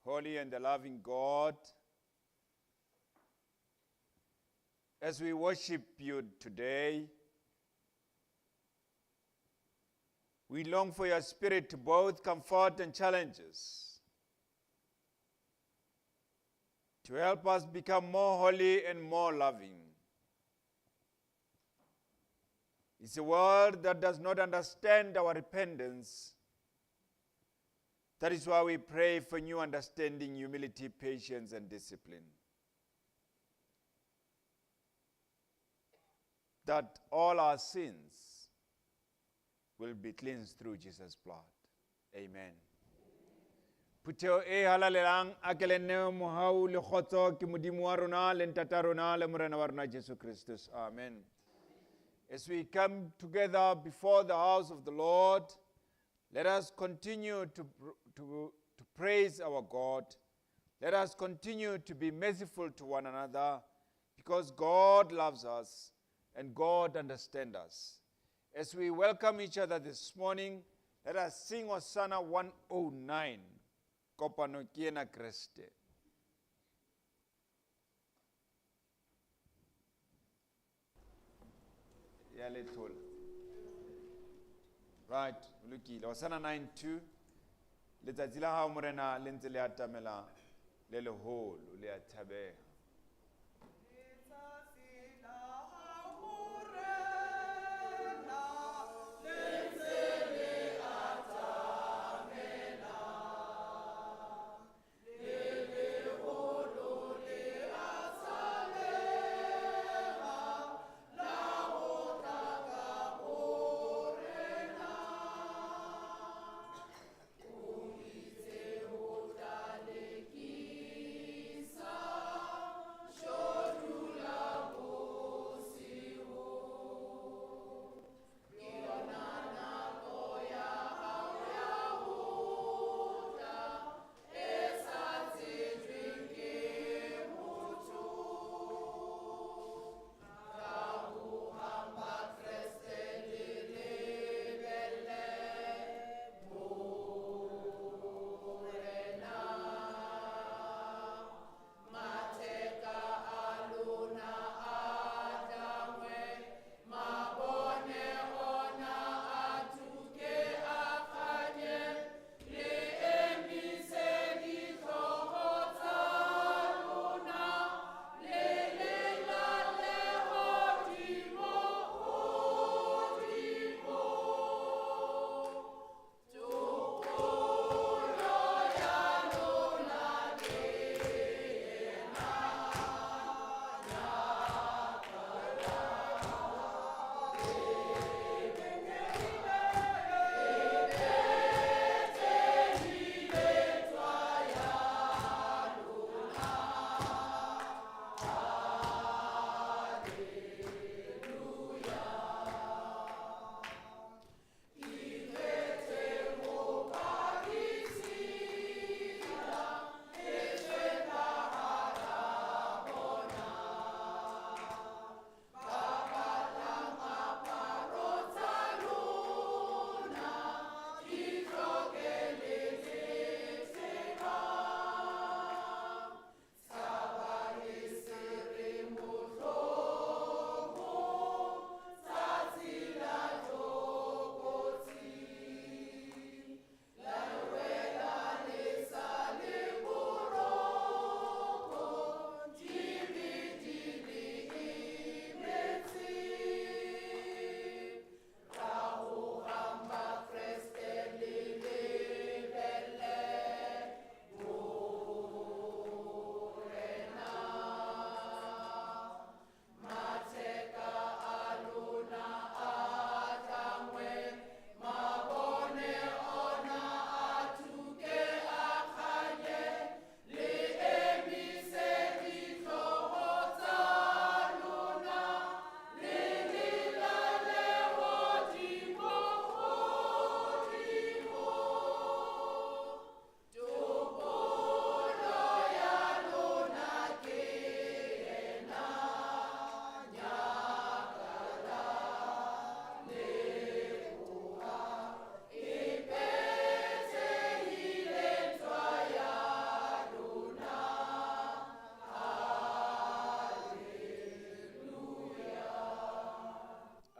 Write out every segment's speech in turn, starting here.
holy and the loving God, as we worship you today, we long for your Spirit to both comfort and challenge us, to help us become more holy and more loving. It's a world that does not understand our repentance. That is why we pray for new understanding, humility, patience, and discipline. That all our sins will be cleansed through Jesus' blood. Amen. Puteo e halalelang akelene mohau le khotso ke modimo wa rona le ntata rona le morena wa rona Jesu Christus. Amen. As we come together before the house of the Lord, let us continue to praise our God. Let us continue to be merciful to one another, because God loves us and God understands us. As we welcome each other this morning, let us sing Hosanna 109. Kopano kiena Kriste. Ya letol. Right, luki Hosanna 9:2. Letsatsi la ha morena le ntse le atamela le leholo le a thabela.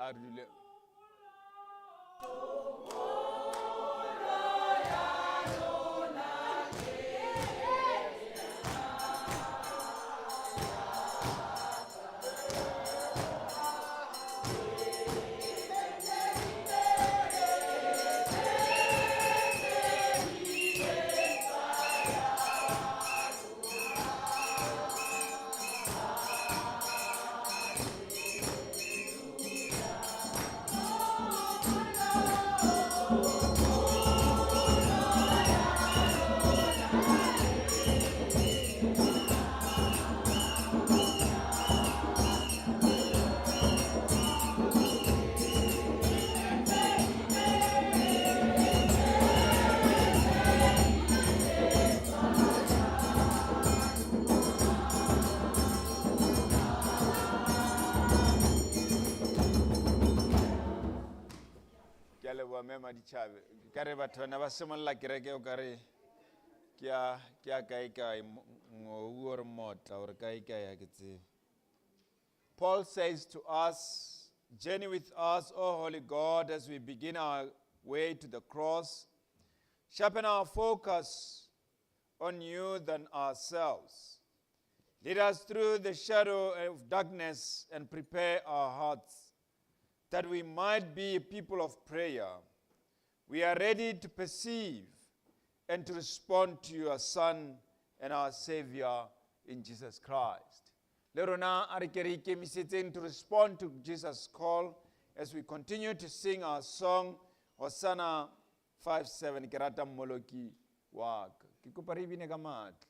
a re dule. Ke a leboha mme Maditšhabe. Ka re batho bana ba simolola kereke o ka re ke a kae ngou or motla or kae a ke tsebe. Paul says to us, journey with us, O Holy God, as we begin our way to the cross. Sharpen our focus on you than ourselves. Lead us through the shadow of darkness and prepare our hearts that we might be a people of prayer. We are ready to perceive and to respond to your Son and our Savior in Jesus Christ. Le rona a re ke re ikemisetseng to respond to Jesus' call as we continue to sing our song, Hosanna 5:7, ke rata mmoloki wa ka. Ke kopa re bine ka matla.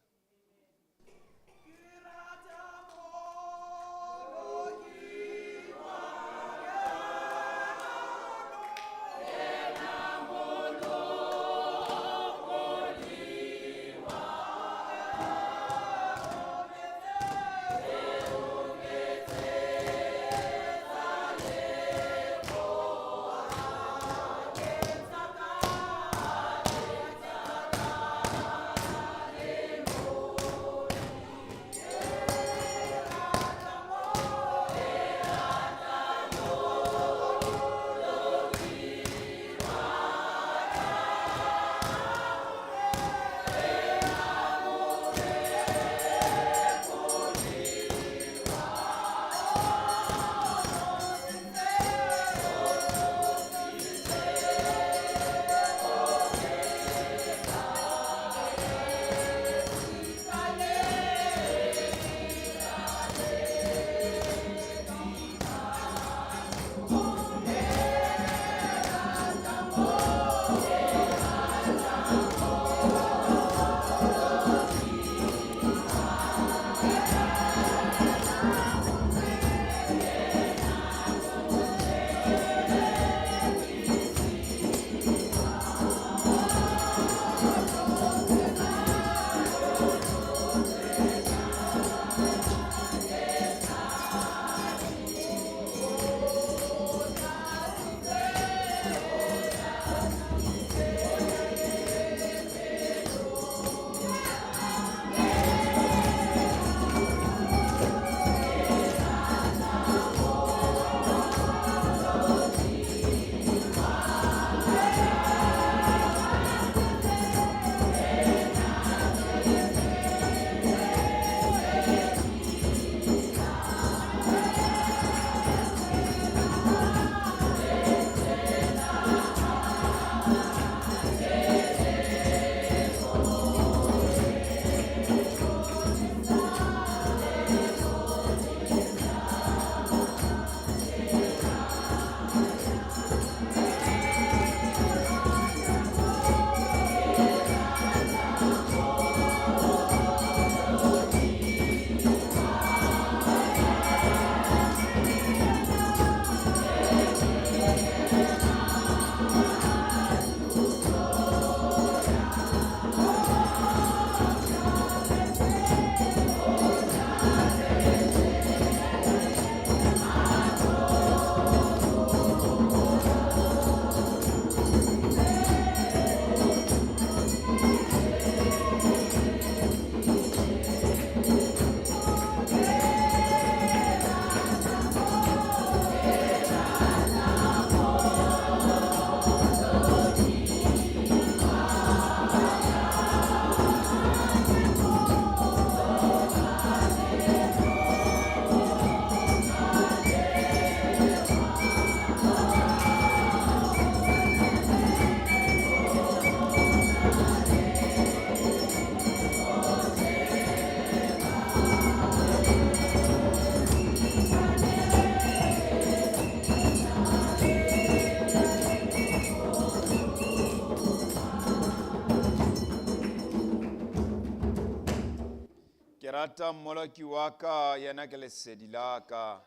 rata mmoloki wa ka yena ke lesedi la ka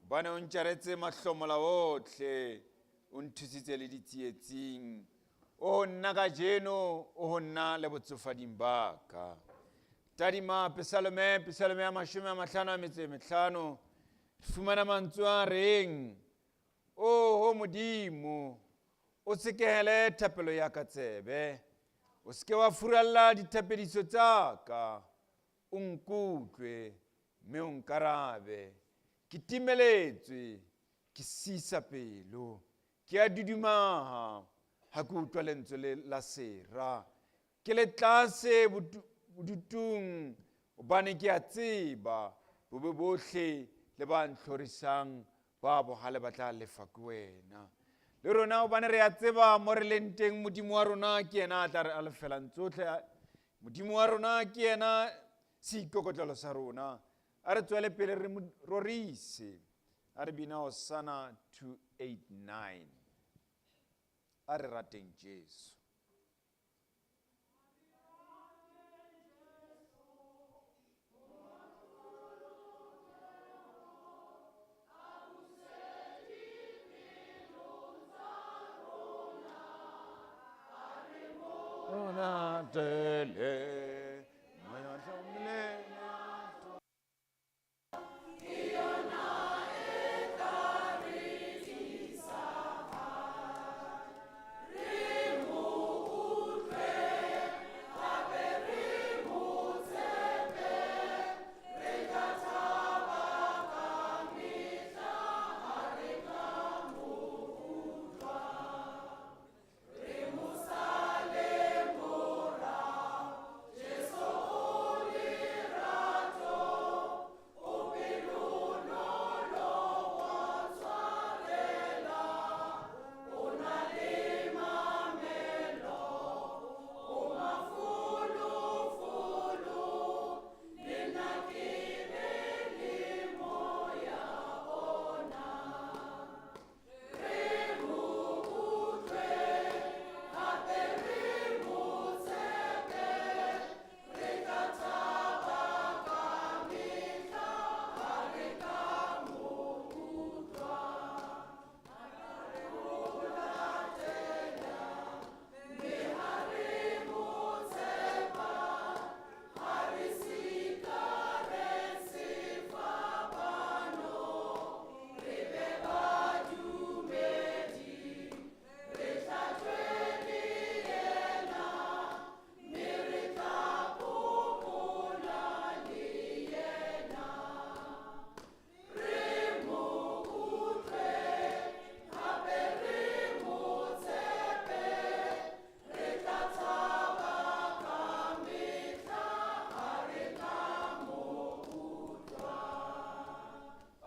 bane o ntjaretse mahlomola otlhe o nthusitse le ditsietsing o nna ka jeno o nna le botsofading ba ka tadima Psalme ya 55 fumana mantswe a reng o modimo o sekehele thapelo ya ka tsebe o seke wa furalla dithapediso tsa ka o nkutlwe mme o nkarabe ke timeletswe ke sisa pelo ke a dudumaha ha ke utlwa lentswe la sera ke le tlase bodutung hobane ke a tseba bobe bohle le ba ntlhorisang ba bohale ba tla lefa ke wena le rona hobane re a tseba mo re leng teng modimo wa rona ke yena a tla re alefelang tsohle modimo wa rona ke yena seikokotlelo sa rona a re tswele pele re mo rorise a re bina Hosanna 289 a re rateng Jesu.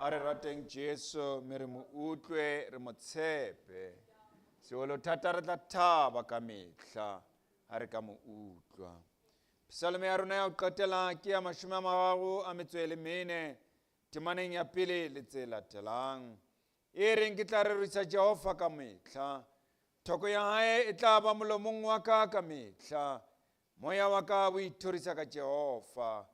A re rateng Jesu mme re mo utlwe re mo tshepe seolo thata re tla thaba ka mehla ha re ka mo utlwa. Psalme ya rona ya ho qetela ke ya 34 temaneng ya pele le tse latelang e reng ke tla rerisa Jehova ka mehla thoko ya hae e tla ba molomong wa ka mehla moya wa ka o ithorisa ka Jehova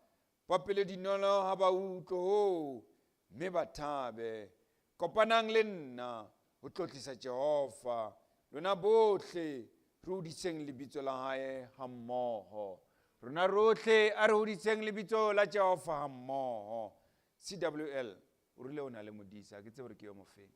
ba pele dinolo ha ba utlwe mme ba thabe kopanang le nna ho tlotlisa Jehova lona bohle re hodiseng lebitso la hae hammoho rona rohle a re hodiseng lebitso la Jehova hammoho. CWL o rile o na le modisa ke tsebe re ke yo mofeng.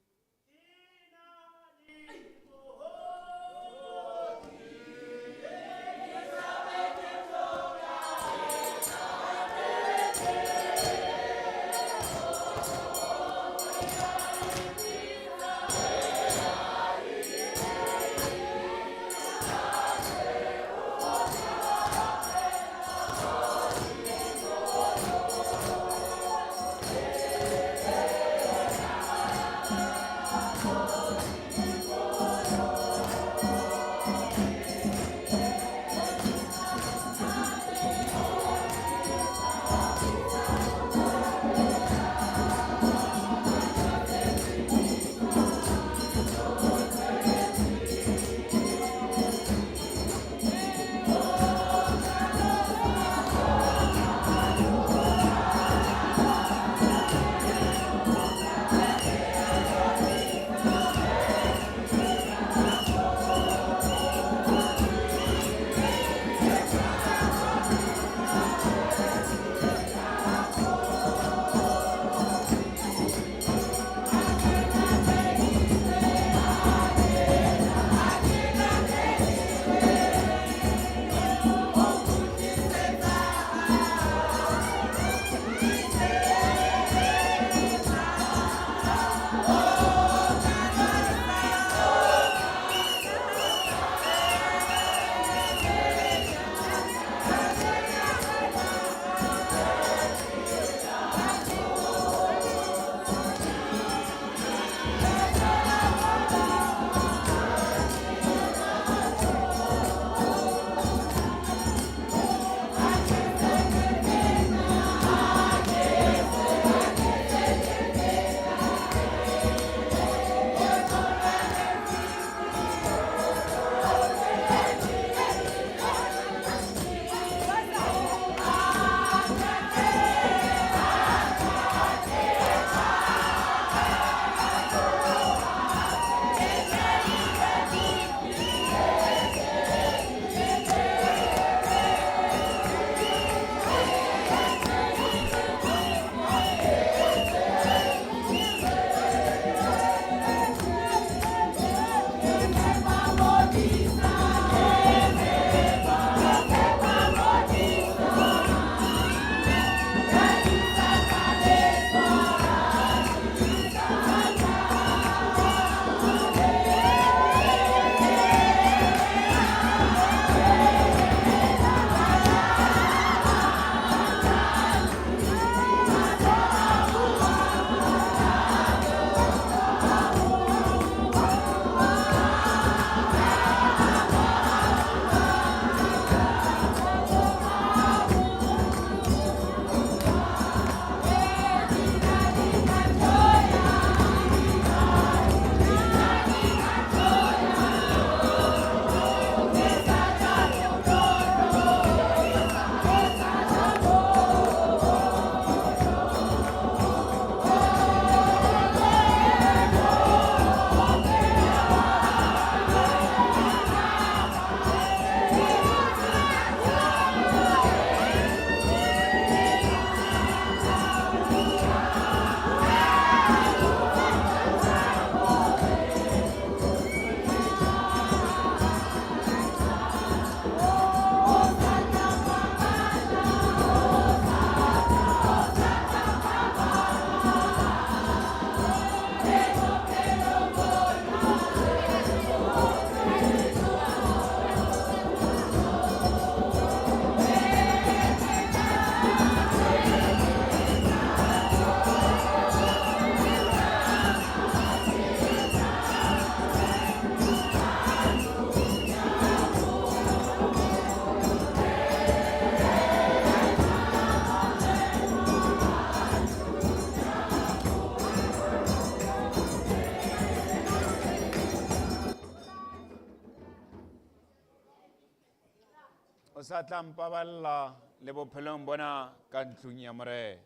o sa tla mpaballa le bophelong bona ka ntlong ya more.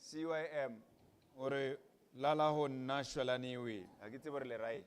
CYM o re lala ho nna shwelane e wele. Ha ke tsebe re le right.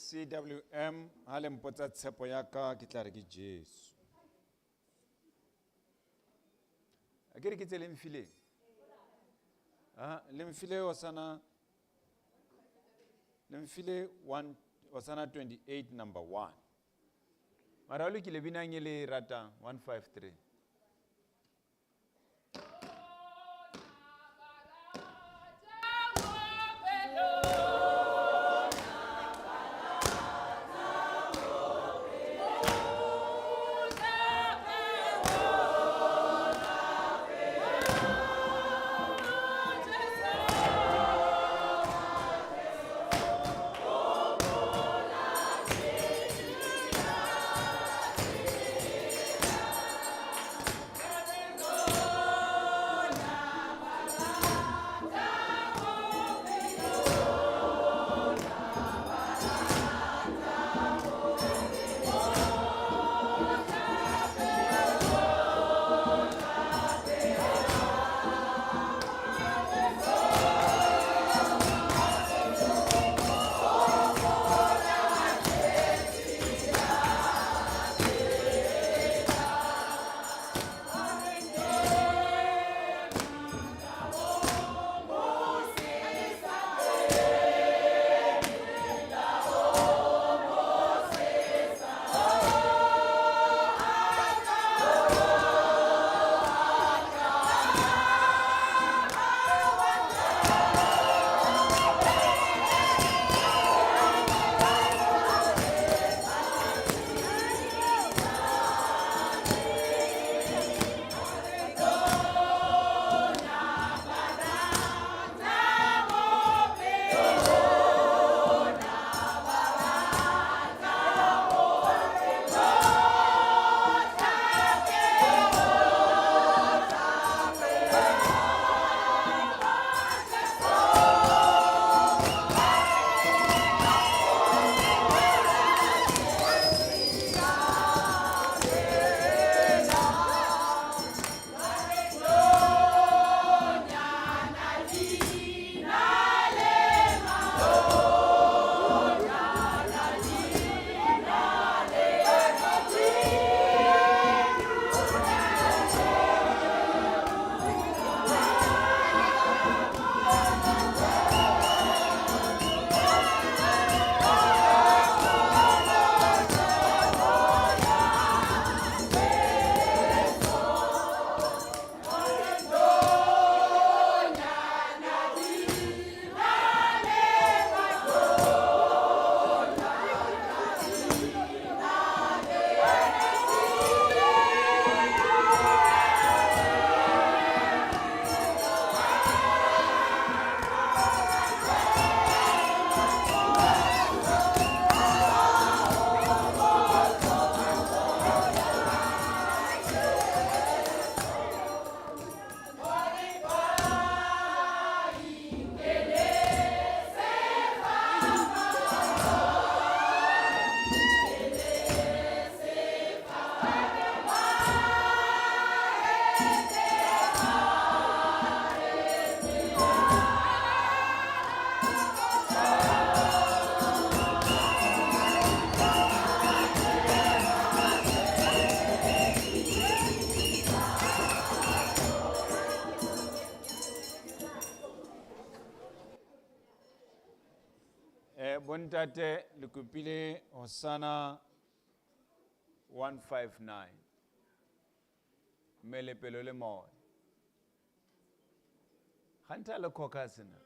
CWM ha le mpotsa tshepo ya ka ke tla re ke Jesu. A ke re ke tse le mfile. Le mfile Hosanna 28 number 1. Mara lo ke le binang e le ratang 153. Ntate le kopile Hosanna 159. Melepelo le moya. Hanta le kokasina.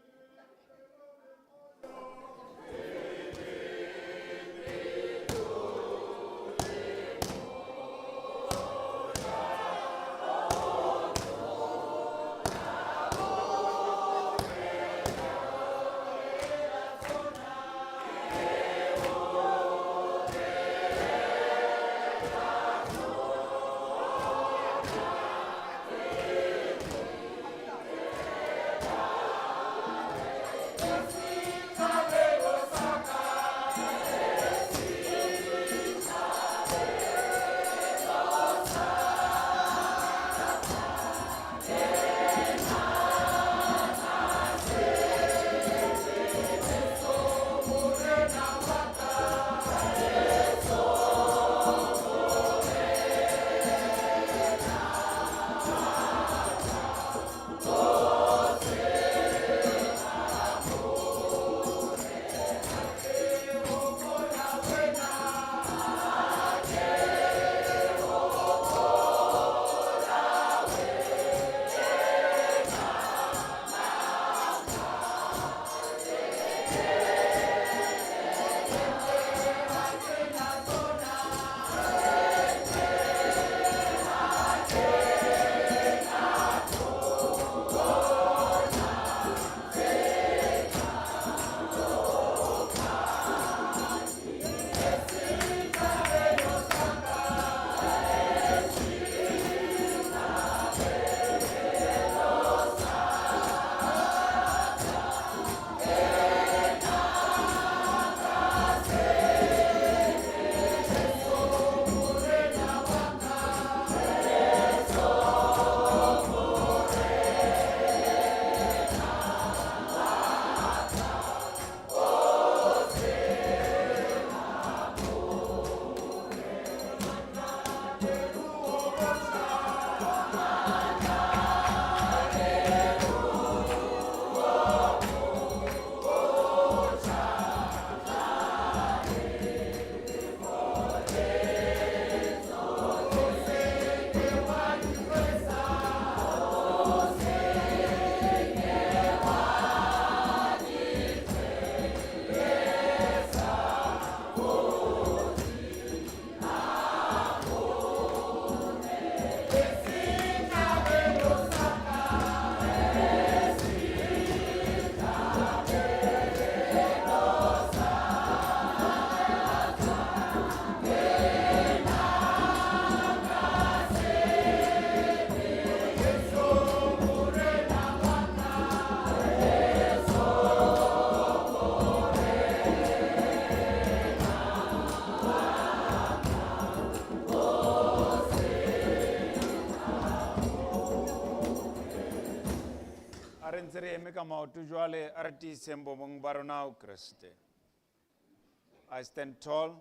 I stand tall.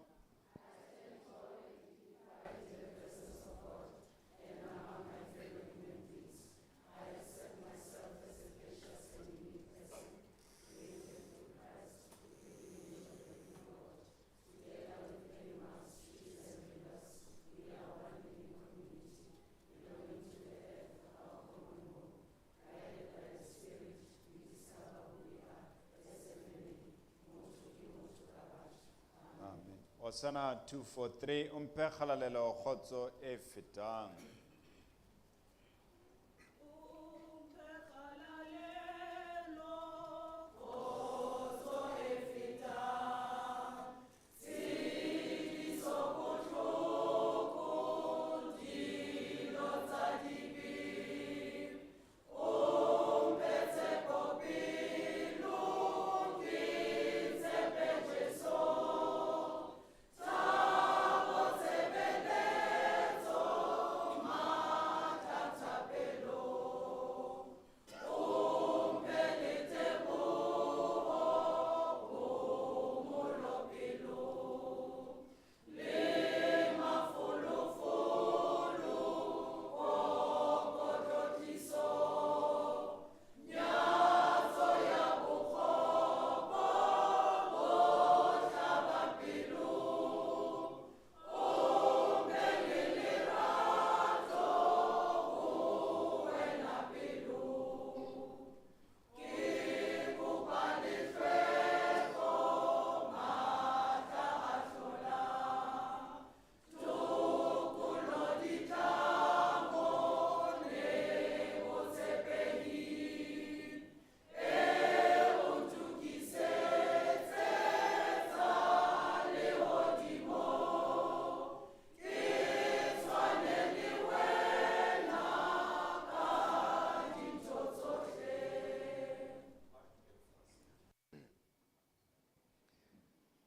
Hosanna 243 umpe khalalelo khotso e fetang.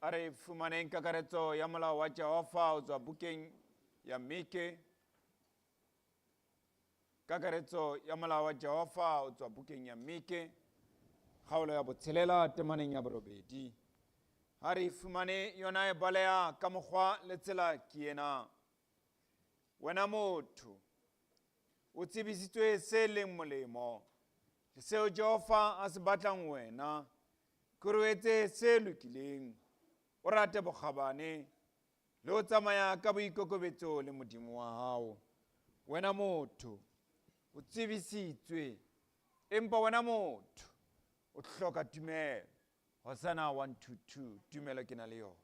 a re fumaneng kakaretso ya molao wa Jehova o tswa bukeng ya Mike. Kakaretso ya molao wa Jehova o tswa bukeng ya Mike, kgaolo ya botshelela temaneng ya borobedi. Ha re fumane yona e baleha ka mokgwa le tsela ke ena. Wena motho, o tsebisitswe se leng molemo, le seo Jehova a se batlang wena, ke hore o etse se lokileng, o rate bokgabane, le ho tsamaya ka boikokobetso le Modimo wa hao. Wena motho, o tsebisitswe, empa wena motho, o hloka tumelo. Hosanna 1-2, tumelo ke na le yona.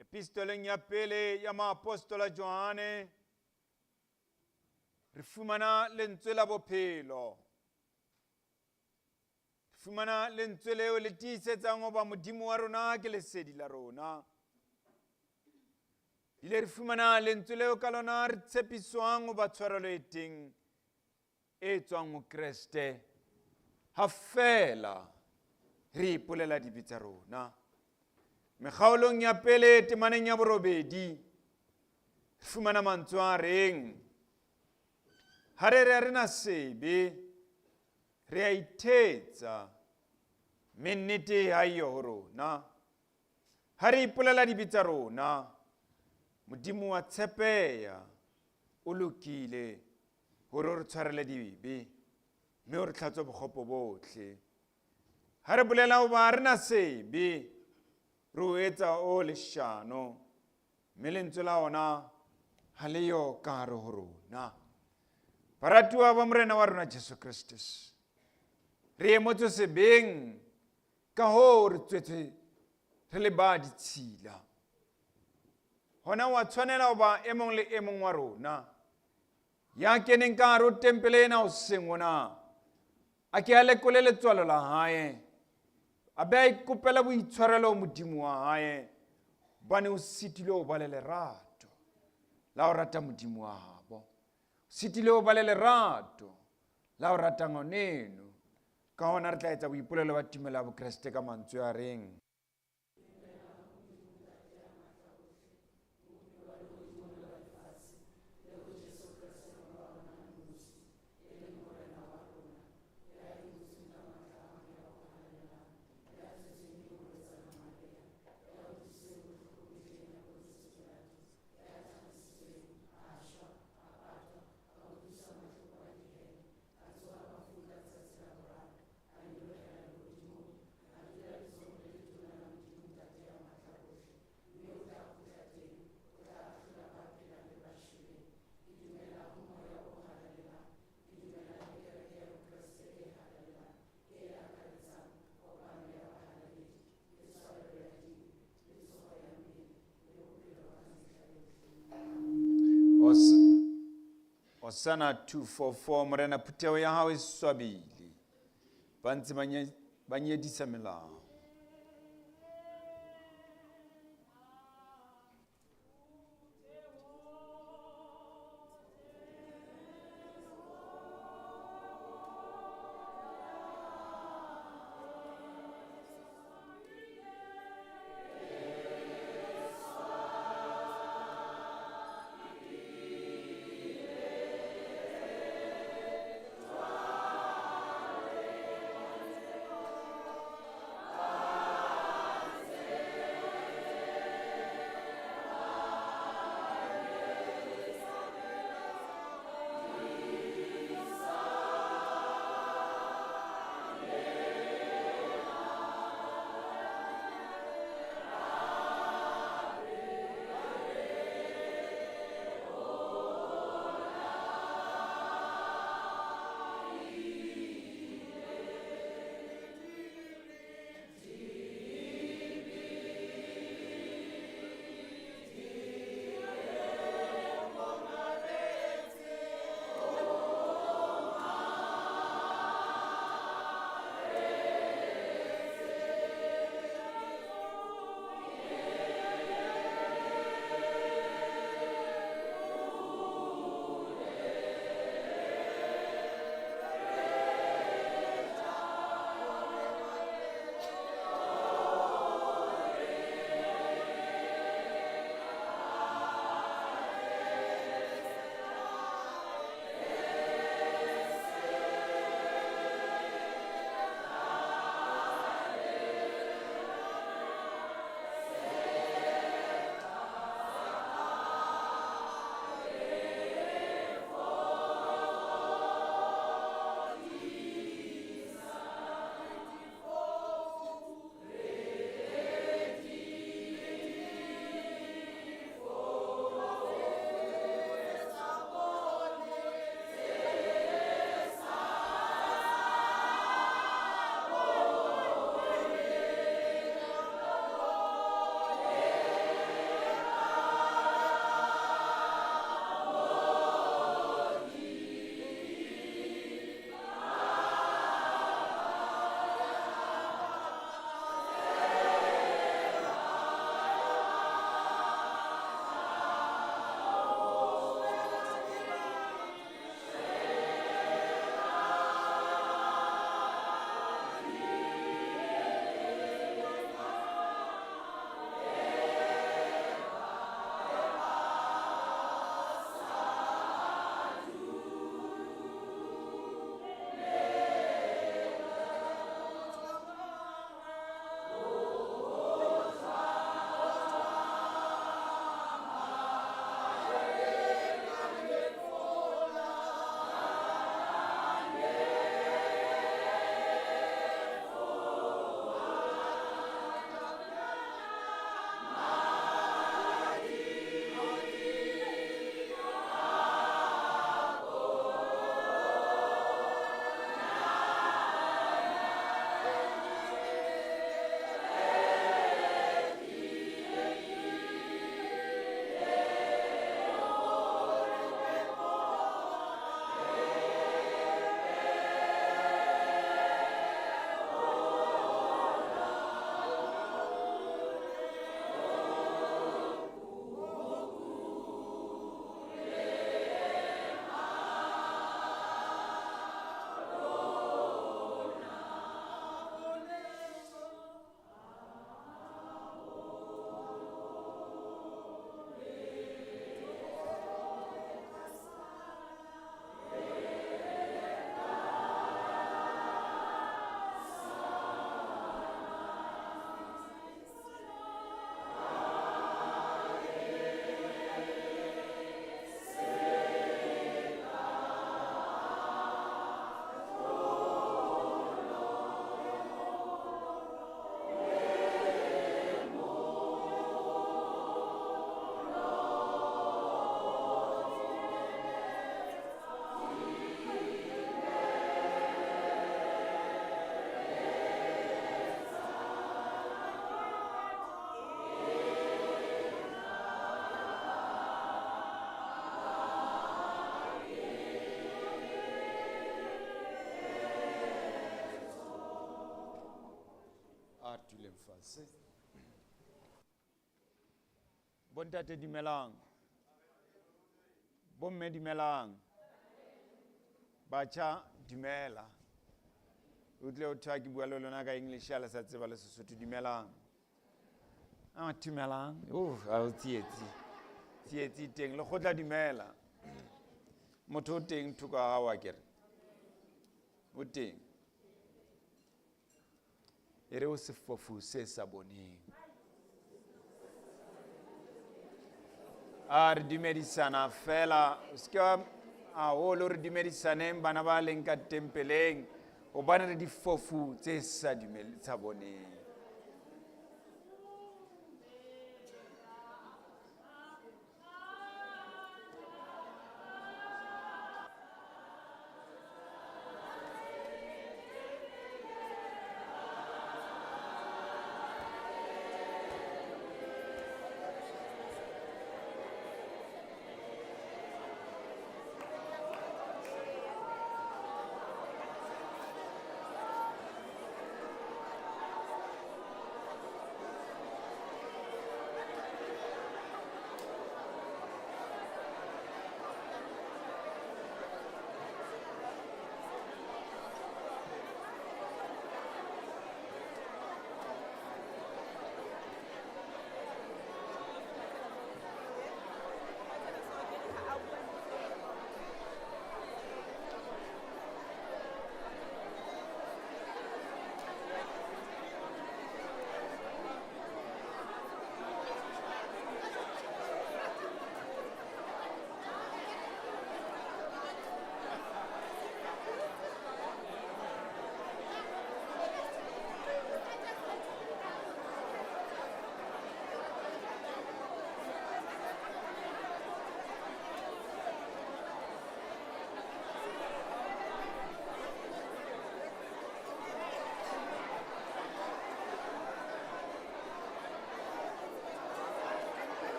Epistoleng ya pele ya maapostola Johane, re fumana lentswe la bophelo. Re fumana lentswe leo le tiisetsang hoba Modimo wa rona ke lesedi la rona. Ile re fumana lentswe leo ka lona re tshepiswang hoba tshwarelo e teng e tswang ho Kreste, ha fela re ipolela dibe tsa rona. Mekgaolong ya pele temaneng ya borobedi, re fumana mantswe a reng, ha re re na sebe, re a ithetsa, mme nnete ha eyo ho rona. Ha re ipolela dibe tsa rona, Modimo wa tshepeha, o lokile hore re tshwarele dibe, mme o re hlatswe bokgopo bohle. Ha re bolela hoba ha re na sebe, re o etsa o leshano, mme lentswe la ona ha le yo ka hare ho rona. Baratuwa ba morena wa rona Jesu Kristus, re emotse sebeng ka hoo re tswetswe re le ba ditshila. Hona wa tshwanela hoba e mong le e mong wa rona ya keneng ka hare ho tempele ena hoseng ona, a ke a lekole letswalo la hae, a be a ikopela boitshwarelo Modimo wa hae, hobane o sitile ho ba le lerato la ho rata Modimo wa habo, o sitile ho ba le lerato la ho rata ngwaneno. Ka hona re tla etsa boipolelo ba tumelo ya bokreste ka mantswe a reng, Hosanna 244 morena phuteo ya hao e swabile ba ntse ba nyedisa melao. leng fatshe. Bontate dumelang. Bomme dumelang. Batjha dumela. O tle o thwa ke bua le lona ka English ya le sa tseba le Sesotho dumelang. Dumelang. A o tsietsi teng le khotla dumela. Motho o teng thoko ga gago akere. O teng. E re o sefofu se sa boneng. A re dumedisana fela. O se ke wa haholo re dumedisaneng bana ba leng ka tempeleng. Hobane re difofu tse sa boneng.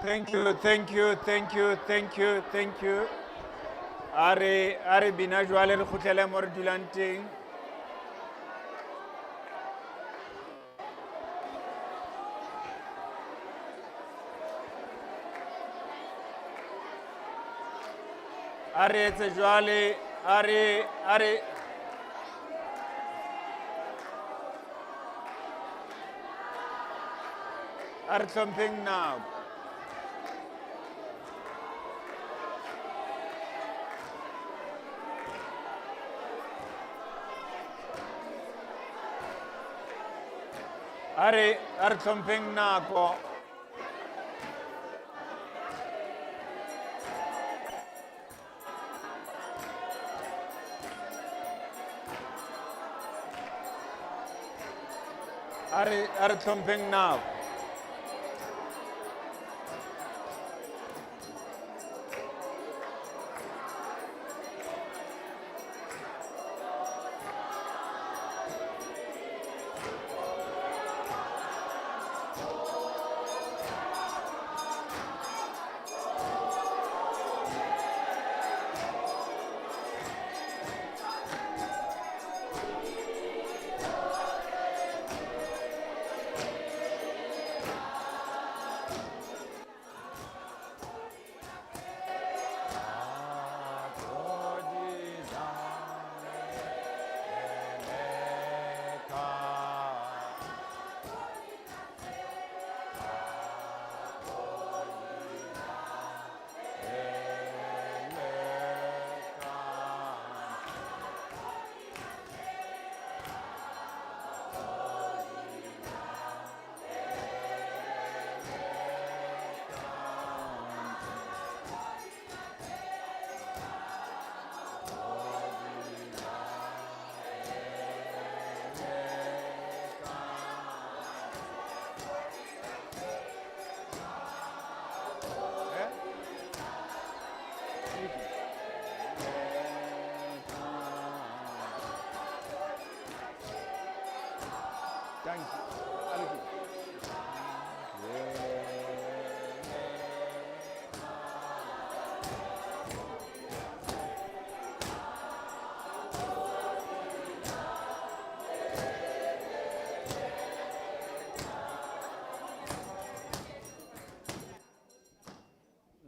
Thank you. Are bina jwale re khutlele mo re dulang teng. Are etse jwale are hlompheng nako. Are hlompheng nako. Are hlompheng nako.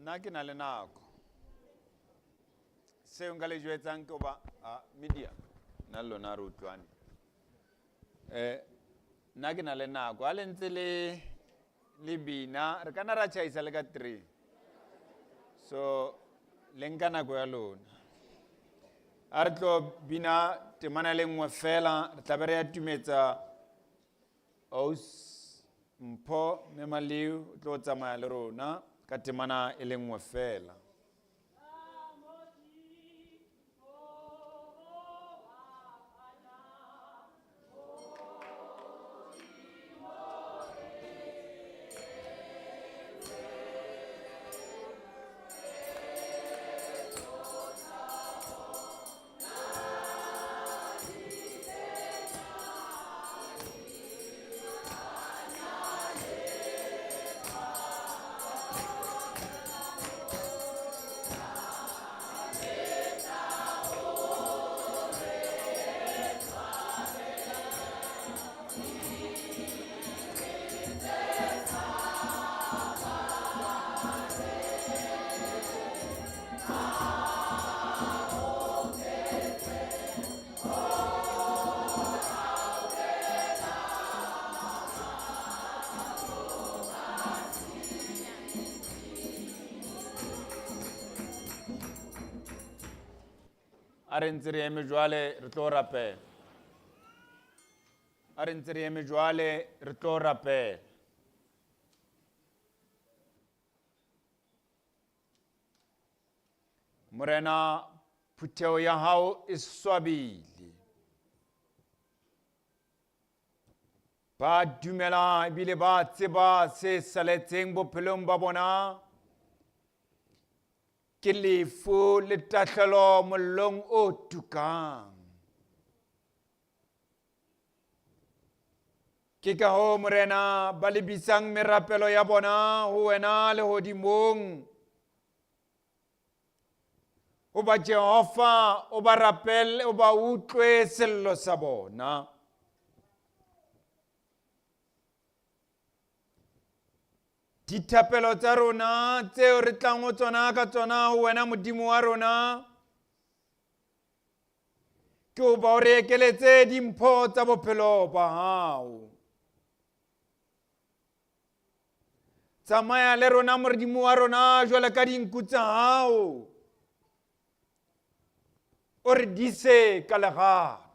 nna ke na le nako seo nka le jwetsang ke ba media nna le lona re utlwane nna ke na le nako a le ntse le bina re kana ra chaisa le ka 3 so le nka nako ya lona a re tlo bina temana le nngwe fela re tla be re atumetsa aus mpho memaliu o tlo tsamaya le rona ka temana e le nngwe fela a re ntse re eme jwale re tlo rapela a re ntse re eme jwale re tlo rapela morena phutheo ya hao e swabile ba dumela ebile ba tseba se saletseng bophelong ba bona ke lefu le tahlelo mollong o tukang ke ka ho morena ba lebisang merapelo ya bona ho wena le hodimong o ba Jehova o ba rapelle o ba utlwe sello sa bona dithapelo tsa rona tseo re tlang ho tsona ka tsona ho wena modimo wa rona ke o ba o re ekeletse dimpho tsa bophelo ba hao tsamaya le rona modimo wa rona jwale ka dinku tsa hao o re dise ka lerato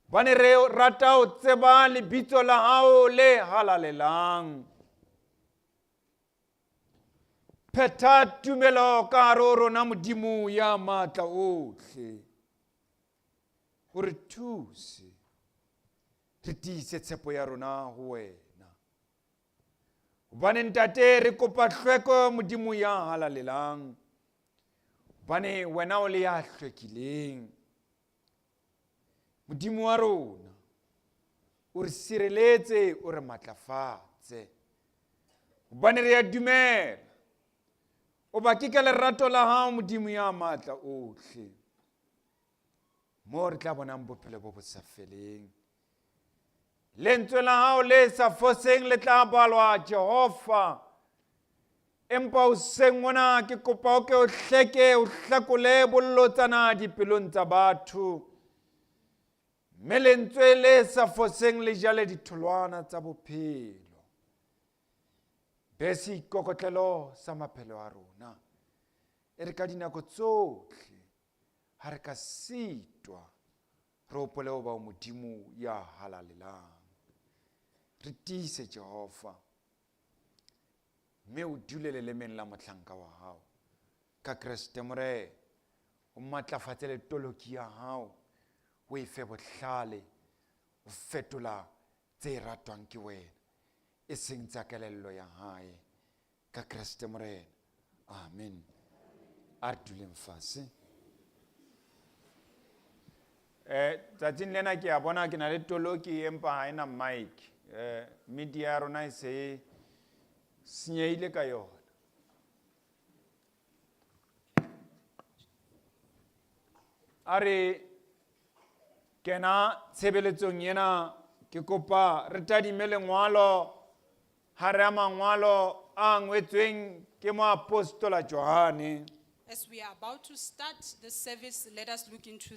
bane re rata ho tseba lebitso la hao le halalelang phetha tumelo ka hare ho rona modimo ya matla ohle o re thuse re tiise tshepo ya rona ho wena hobane ntate re kopa hlweko modimo ya halalelang bane wena o le ya hlwekileng modimo wa rona o re sireletse o re matlafatse hobane re ya dumela o ba ke ka lerato la hao modimo ya matla ohle mo re tla bonang bophelo bo bo sa feleng lentswe la hao le sa foseng le tla balwa Jehova empa o sengona ke kopa o ke o hleke o hlakole bollotsana dipelong tsa batho melentswe le sa foseng le jale ditholwana tsa bophelo besi kokotlelo sa maphelo a rona e re ka dinako tsohle ha re ka sitwa re opole ho ba modimo ya halalelang re tiise Jehova mme o dule lelemeng la mohlanka wa hao ka Kriste morena o matlafatse le toloki ya hao o e fe bohlale o fetola tse ratwang ke wena e seng tsa kelello ya hae ka Kriste morena amen a duleng fatshe tsatsing lena ke a bona ke na le toloki empa ha ena mic media ya rona e se senyehile ka yona are kena tshebeletsong ena ke kopa re tadime lengwalo ha re a mangwalo a ngwetsweng ke moapostola Johane. As we are about to start the service, let us look into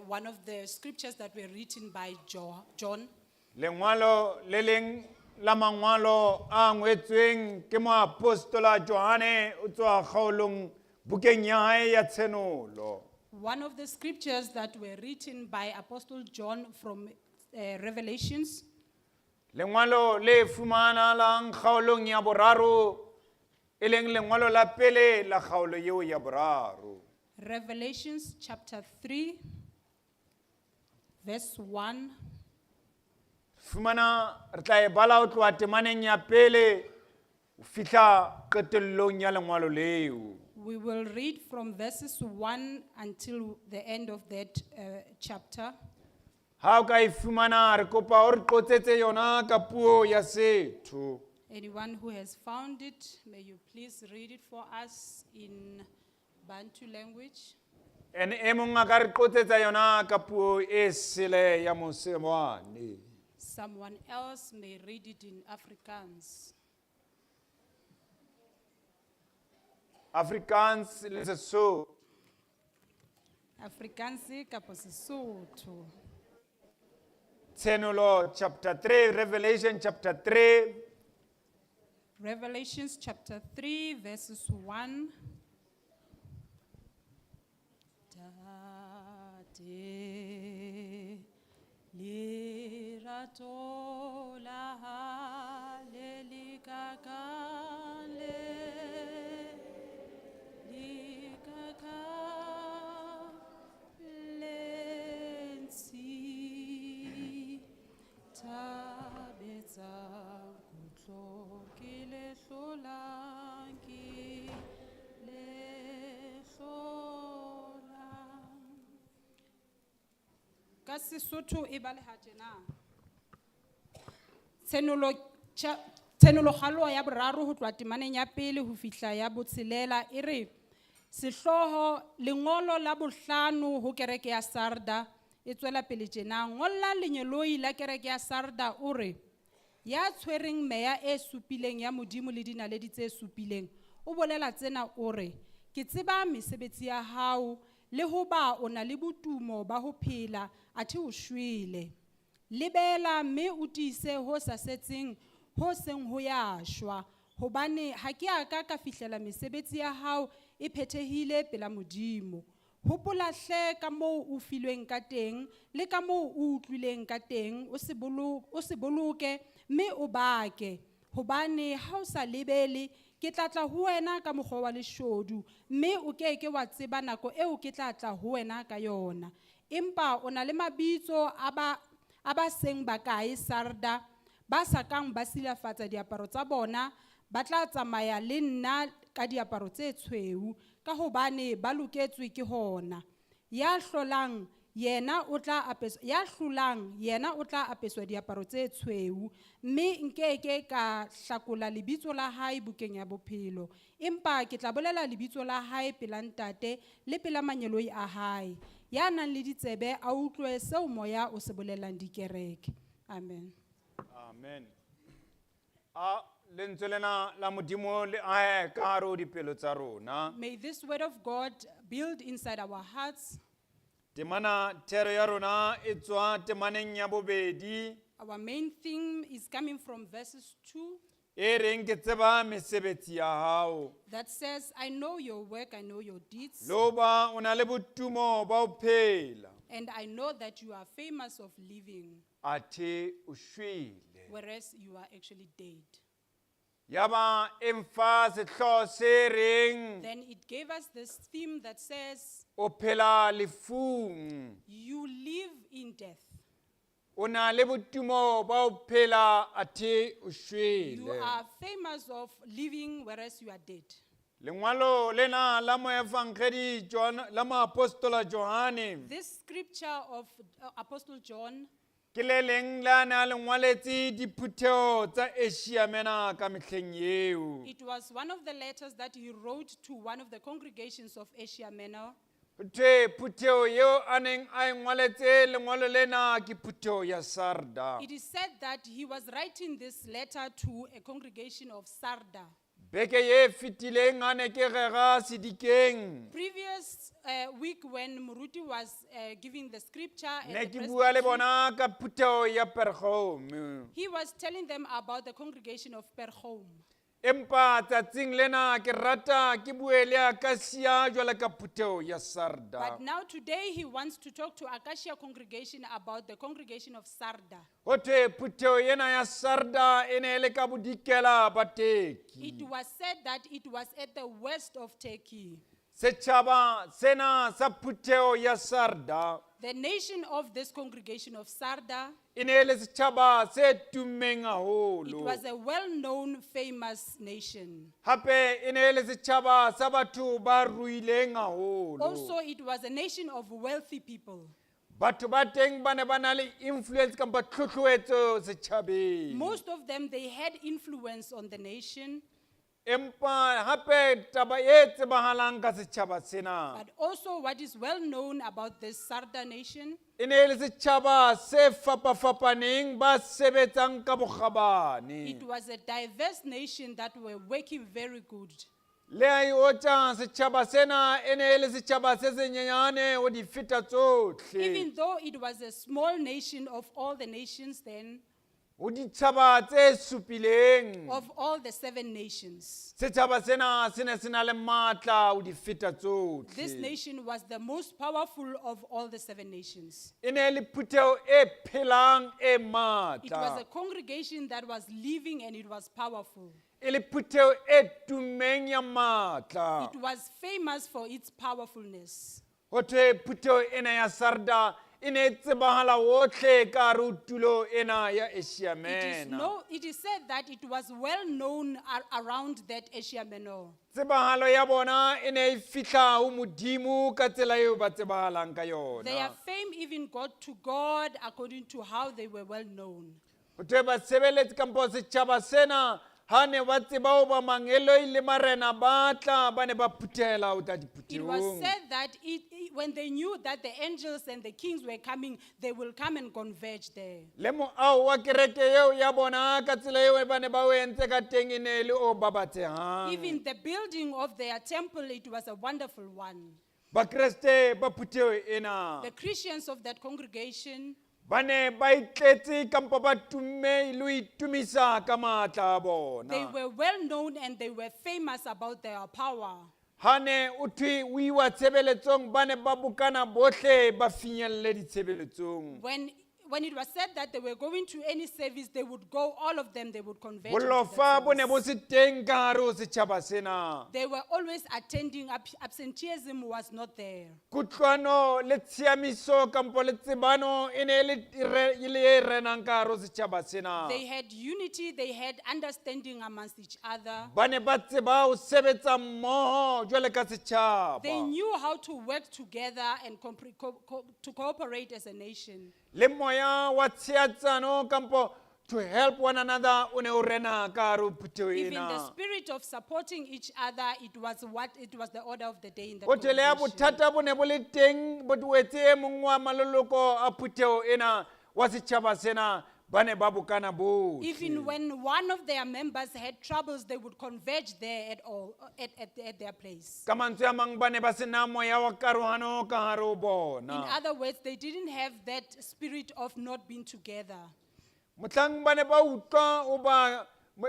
one of the scriptures that were written by John. Lengwalo le leng la mangwalo a ngwetsweng ke moapostola Johane o tswa kgaolong bukeng ya hae ya tshenolo. One of the scriptures that were written by Apostle John from Revelations. Lengwalo le fumanahalang kgaolong ya boraro e leng lengwalo la pele la kgaolo yeo ya boraro. Revelations chapter 3, verse 1. Fumana re tla e bala ho tloha temaneng ya pele ho fihla qetellong ya lengwalo leo. We will read from verses 1 until the end of that chapter. Ha o ka e fumana re kopa o re qotsetse yona ka puo ya setho. Anyone who has found it, may you please read it for us in Bantu language. En e mong a ka re qotsetsa yona ka puo e sele ya Mosemoane. Someone else may read it in Afrikaans. Afrikaans le Sesotho. Afrikaans kapo Sesotho. Tshenolo chapter 3, Revelation chapter 3. Revelations chapter 3, verses 1. Tate lirato la lelikakale likaka lensi tabetsa kutlo kile solanki le sola ka Sesotho e baleha tjena. Tshenolo kgalo ya boraro ho tloha temaneng ya pele ho fihla ya botshelela e re sehloho lengolo la bohlano ho kereke ya Sarda e tswela pele tjena. Ngolla lenyeloi la kereke ya Sarda o re ya tshwereng meya e supileng ya modimo le dinaledi tse supileng o bolela tsena o re ke tseba mesebetsi ya hao le hoba o na le botumo ba ho phela athe o shwele. Lebela mme o tiise ho sasetseng ho seng ho ya shwa hobane ha ke aka ka fihlela mesebetsi ya hao e phethehile pela modimo. Hopola hle ka moo o filweng ka teng le ka moo o utlwileng ka teng o se boloke mme o bake hobane ha o sa lebele ke tla tla ho wena ka mokgwa wa leshodu mme o keke wa tseba nako eo ke tla tla ho wena ka yona. Empa o na le mabitso a ba seng ba kae Sarda ba sa kang ba silafatsa diaparo tsa bona ba tla tsamaya le nna ka diaparo tse tshweu ka hobane ba loketswe ke hona. Ya hlolang yena o tla apeswa diaparo tse tshweu mme nkeke ka hlakola lebitso la hae bukeng ya bophelo empa ke tla bolela lebitso la hae pela ntate le pela manyeloi a hae. Ya nang le ditsebe a utlwe seo moya o se bolelang dikereke. Amen. Amen. Lentswe lena la modimo le ahe ka hare ho dipelo tsa rona. May this word of God build inside our hearts. Temana thero ya rona e tswa temaneng ya bobedi. Our main theme is coming from verses 2. E reng ke tseba mesebetsi ya hao. That says, I know your work, I know your deeds. Loba o na le botumo ba ho phela. And I know that you are famous of living, Athe o shwele. whereas you are actually dead. Yaba emfa sehloho se reng Then it gave us this theme that says, o phela lefung. you live in death. O na le botumo ba ho phela athe o You shwele. are famous of living, whereas you are dead. Lengwalo lena la moevangeli la moapostola Johane This scripture of Apostle John ke le leng la na le ngwaletse diphutheo tsa Asia mena ka mehleng eo. It was one of the letters that he wrote to one of the congregations of Asia Minor. Phutheo eo a neng a e ngwaletse lengwalo lena ke phutheo ya Sarda. It is said that he was writing this letter to a congregation of Sarda. beke ye fitileng ane ke rega sedikeng Previous week when Muruti was giving the scripture, ne at the ke bua le presbytery, bona ka phuteo ya Pergome. he was telling them about the congregation of Pergome. Empa tsatsing lena ke rata ke bue le Akasia jwale ka phuteo ya Sarda. But now today he wants to talk to Akasia Congregation about the congregation of Sarda. Hote phuteo ena ya Sarda ene le ka bodikela bateki. It was said that it was at the west of Turkey. Setšhaba sena sa phuteo ya Sarda The nation of this congregation of Sarda, e ne le setšhaba se tummeng it haholo. was a well-known, famous nation. Hape e ne le setšhaba sa batho ba ruileng haholo. Also, it was a nation of wealthy people. Batho ba teng ba ne ba na le influence kapa tlhotlhoetso setšhabeng. Most of them, they had influence on the nation, Empa hape taba e tsebahalang ka setšhaba sena but also what is well known about this Sarda nation, e ne le setšhaba se fapafapaneng ba sebetsang ka bokgabane. it was a diverse nation that were working very good. Le a e otsa setšhaba sena e ne le setšhaba se senyenyane ho di feta tsohle. Even though it was a small nation of all the nations then, Ho ditšhaba tse supileng. of all the 7 nations, Setšhaba sena se ne se na le maatla ho di feta this tsohle. nation was the most powerful of all the 7 nations. E ne le phuteo e phelang e It was matla. a congregation that was living and it was powerful. E le phuteo e tummeng ya matla. It was famous for its powerfulness. Ho thwe phuteo ena ya Sarda e ne e tsebahala hohle ka hare ho tulo ena ya Asia Mena. It is said that it was well known around that Asia Minor. Tsebahalo ya bona e ne e fihla ho Modimo ka tsela eo ba tsebahalang ka Their yona. fame even got to God according to how they were well known. Ho thwe basebeletsi kampo setjhaba sena ha ne ba tseba ho ba mangeloi le marena ba tla ba ne ba phuthela ho tla It was diphutheong. said that when they knew that the angels and the kings were coming, they will come and converge there. Le moao wa kereke eo ya bona ka tsela eo ba ne ba o entse ka teng e ne le o babatsehang. Even the building of their temple, it was a wonderful one. Bakreste ba phutheo ena The Christians of that congregation, ba ne ba itletse kampo ba tumme le ho itumisa ka matla a bona. they were well known and they were famous about their power. Ha ne o thwe o iwa tshebeletsong ba ne ba bokana bohle ba finyelle ditshebeletsong. When it was said that they were going to any service, they would go, all of them, they would converge. into Bolofa that bo ne bo service. se teng ka hare ho setjhaba sena. They were always attending, absenteeism was not there. Kutlwano le tshiamiso kampo le tsebano e ne e le e renang ka hare ho setjhaba sena. They had unity, they had understanding amongst each other. Ba ne ba tseba ho sebetsa mmoho jwale ka They setjhaba. knew how to work together and to cooperate as a nation. Le moya wa tsheatsano kampo to help one another o ne o rena ka hare ho phuteo Even the ena. spirit of supporting each other, it was the order of the day in the Ho thwe le ya congregation. bothata bo ne bo le teng bo wetse e mong wa maloloko a phuteo ena wa setjhaba sena ba ne ba bokana bohle. Even when one of their members had troubles, they would converge there at their place. Ka mantswe a mang ba ne ba sena moya wa karohano ka hare ho In bona. other words, they didn't have that spirit of not being together. Mohlang ba ne ba utlwa o ba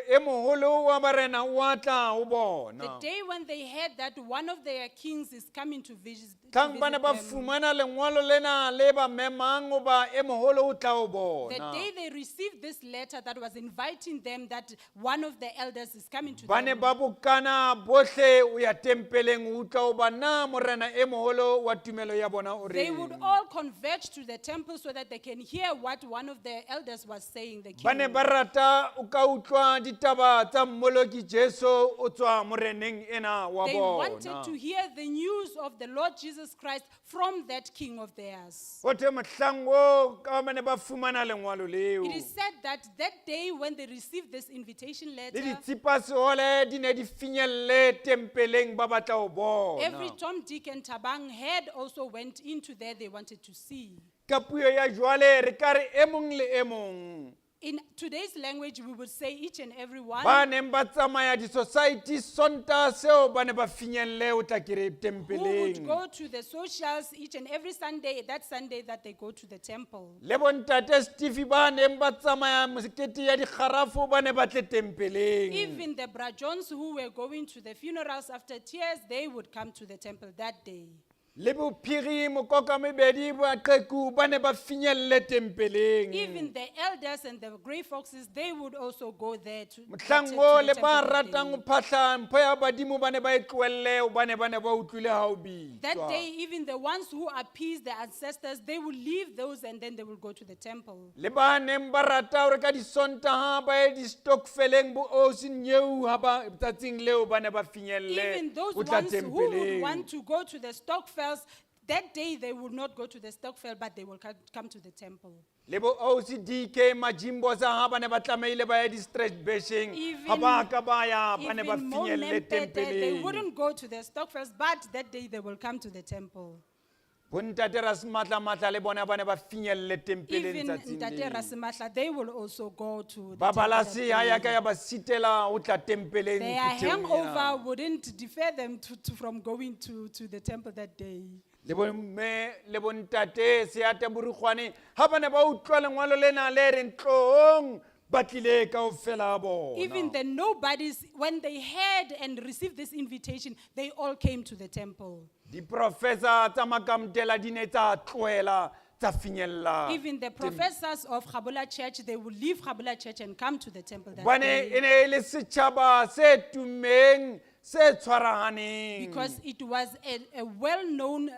e moholo wa barena o a tla ho The bona. day when they heard that one of their kings is coming to visit Tlang ba ne ba them, fumana lengwalo lena le ba memang o ba e moholo o tla ho the bona. day they received this letter that was inviting them that one of the elders is coming to Ba ne them, ba bokana bohle o ya tempeleng o utlwa o ba na morena e moholo wa tumelo ya bona o they would reng. all converge to the temple so that they can hear what one of the elders was saying. The Ba ne king. ba rata o ka utlwa ditaba tsa mmoloki Jesu o tswa moreneng ena wa They wanted to bona. hear the news of the Lord Jesus Christ from that king of theirs. Ho thwe mohlang o ka ba ne ba fumana lengwalo leo. It is said that that day when they received this invitation Le letter, ditsipa sehole di ne di finyelle tempeleng ba batla ho every bona. Tom, Dick, and Tabang had also went into there, they wanted to see. Ka puo ya jwale re ka re e mong le e mong In today's language, we would say each and every one. ba neng ba tsamaya di-society sonta seo ba ne ba finyelle o tla kere Who would tempeleng go to the socials each and every Sunday, that Sunday that they go to the temple. le bontate Stevie ba neng ba tsamaya mokete ya dikgarafo ba ne ba tle tempeleng Even the Brajons who were going to the funerals after tears, they would come to the temple that day. le bophiri mokoka mebedi baqeku ba ne ba finyelle tempeleng Even the elders and the grey foxes, they would also go there to mohlang to mo the le temple ba that ratang day. ho phahla mpho ya badimo ba ne ba e tlohelle ba ne ba utlwile ha o That bitswa day, even the ones who appease the ancestors, they will leave those and then they will go to the temple. le ba neng ba rata hore ka disontaha ba ye di-stokfeleng bo-ausi nyeu ha ba tsatsing leo ba ne ba finyelle Even those ho tla ones who would tempeleng want to go to the Stockfells, that day they would not go to the Stockfell, but they will come to the temple. le bo-ausi DK majimbosa ha ba ne ba tlameile ba ye di-stretch bashing ha ba ka ba ya ba ne ba Even more finyelle Mempete, they tempeleng wouldn't go to the Stockfells, but that day they will come to the temple. bontate rasmatlamatla le bona ba ne ba finyelle tempeleng Even tsatsing Ntate leo. Rasimahla, they will also go to the ba temple that balasi ha ya ka day. ya ba sitela ho tla tempeleng Their phuteng ena. hangover wouldn't defer them from going to the temple that day. le bomme le bontate seate borikgwane ha ba ne ba utlwa lengwalo lena le reng tlong ba tlile kaofela bona Even the nobodies, when they heard and received this invitation, they all came to the temple. diprofesa tsa makamtela di ne tsa tloela tsa finyella Even the professors of Khabula Church, they would leave Khabula Church and come to the temple that bane day. e ne e le setjhaba se tumeng se tshwaraganeng Because it was a well-known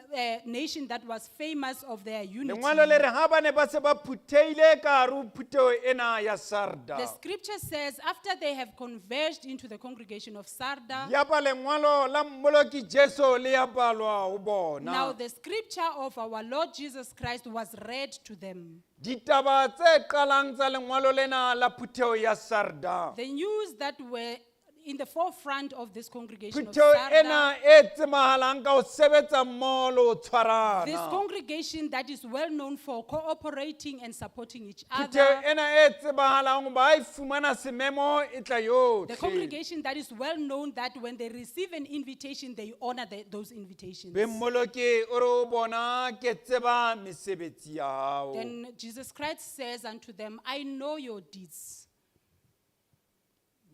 nation that was famous of their unity. lengwalo le re ha ba ne ba se ba phutheile ka hare ho phuteo ena ya sarda The scripture says, after they have converged into the congregation of Sarda, ya ba lengwalo la mmoloki jesu le ya balwa ho bona now the scripture of our Lord Jesus Christ was read to them. ditaba tse qalang tsa lengwalo lena la phuteo ya sarda The news that were in the forefront of this congregation of phuteo Sarda, ena e tsebahalang ka ho sebetsa mmoho le ho this tshwarana congregation that is well known for cooperating and supporting each phuteo other, ena e tsebahalang ba e fumana sememo e tla the yotlhe congregation that is well known that when they receive an invitation, they honor those invitations. be mmoloki o re o bona ke tseba mesebetsi ya hao Then Jesus Christ says unto them, I know your deeds,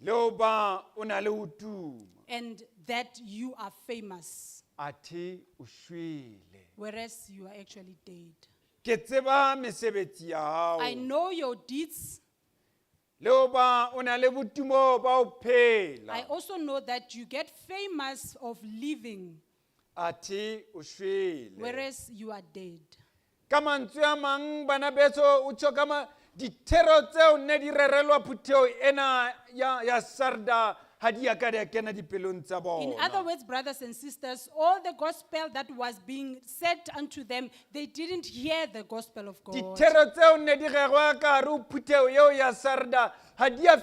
leo ba o na le ho tuma and that you are famous, athe o shwele whereas you are actually dead. ke tseba mesebetsi ya hao I know your deeds. leo ba o na le botumo ba ho I phela also know that you get famous of living, athe o shwele whereas you are dead. ka mantswe a mang bana beso o tsho ka dithero tseo ne di rerelwa phuteo ena ya sarda ha di ya ka di a kena dipelong tsa In other bona words, brothers and sisters, all the gospel that was being said unto them, they didn't hear the gospel of God. dithero tseo ne di rerwa ka hare ho phuteo eo ya sarda ha di a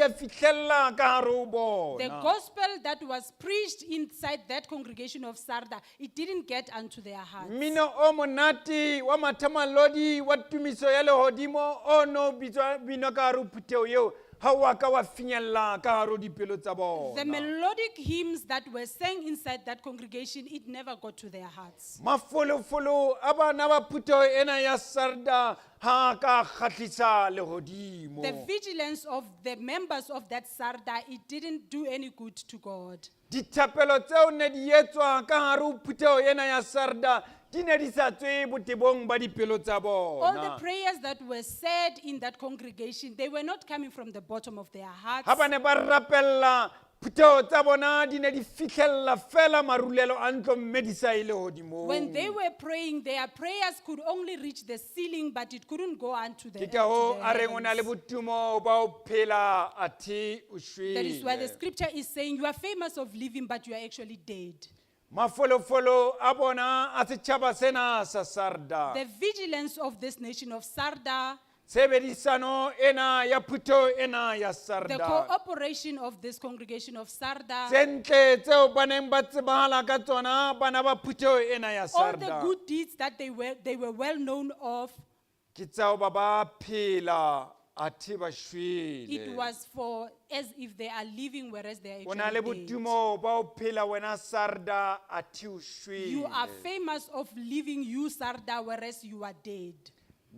fihlella ka hare ho The bona gospel that was preached inside that congregation of Sarda, it didn't get unto their hearts. mmino o monate wa mathamalodi wa tumiso ya lehodimo o no bitswa bino ka hare ho phuteo eo ha wa ka wa finyella ka hare ho dipelo tsa The bona melodic hymns that were sang inside that congregation, it never got to their hearts. mafolofolo a bana ba phuteo ena ya sarda ha ka kgatlisa lehodimo The vigilance of the members of that Sarda, it didn't do any good to God. dithapelo tseo ne di etswa ka hare ho phuteo ena ya sarda di ne di sa tswe botebong ba dipelo tsa All the bona prayers that were said in that congregation, they were not coming from the bottom of their hearts. ha ba ne ba rapella phuteo tsa bona di ne di fihlella fela marulelo a ntlo mme di sa ile hodimong When they were praying, their prayers could only reach the ceiling, but it couldn't go unto the, ke ka hoo to the a reng o na le heavens. botumo ba ho phela athe o That is why the shwele scripture is saying you are famous of living, but you are actually dead. mafolofolo a bona a setjhaba sena sa sarda The vigilance of this nation of Sarda, tshebedisano ena ya phuteo ena ya the sarda cooperation of this congregation of Sarda, tse ntle tseo ba neng ba tsebahala ka tsona bana ba phuteo ena ya all the sarda good deeds that they were well known of, ke tseo ba phela athe ba It shwele. was for as if they are living, whereas they are O na le actually dead. botumo ba o phela wena Sarda athe o You are shwele. famous of living, you Sarda, whereas you are dead.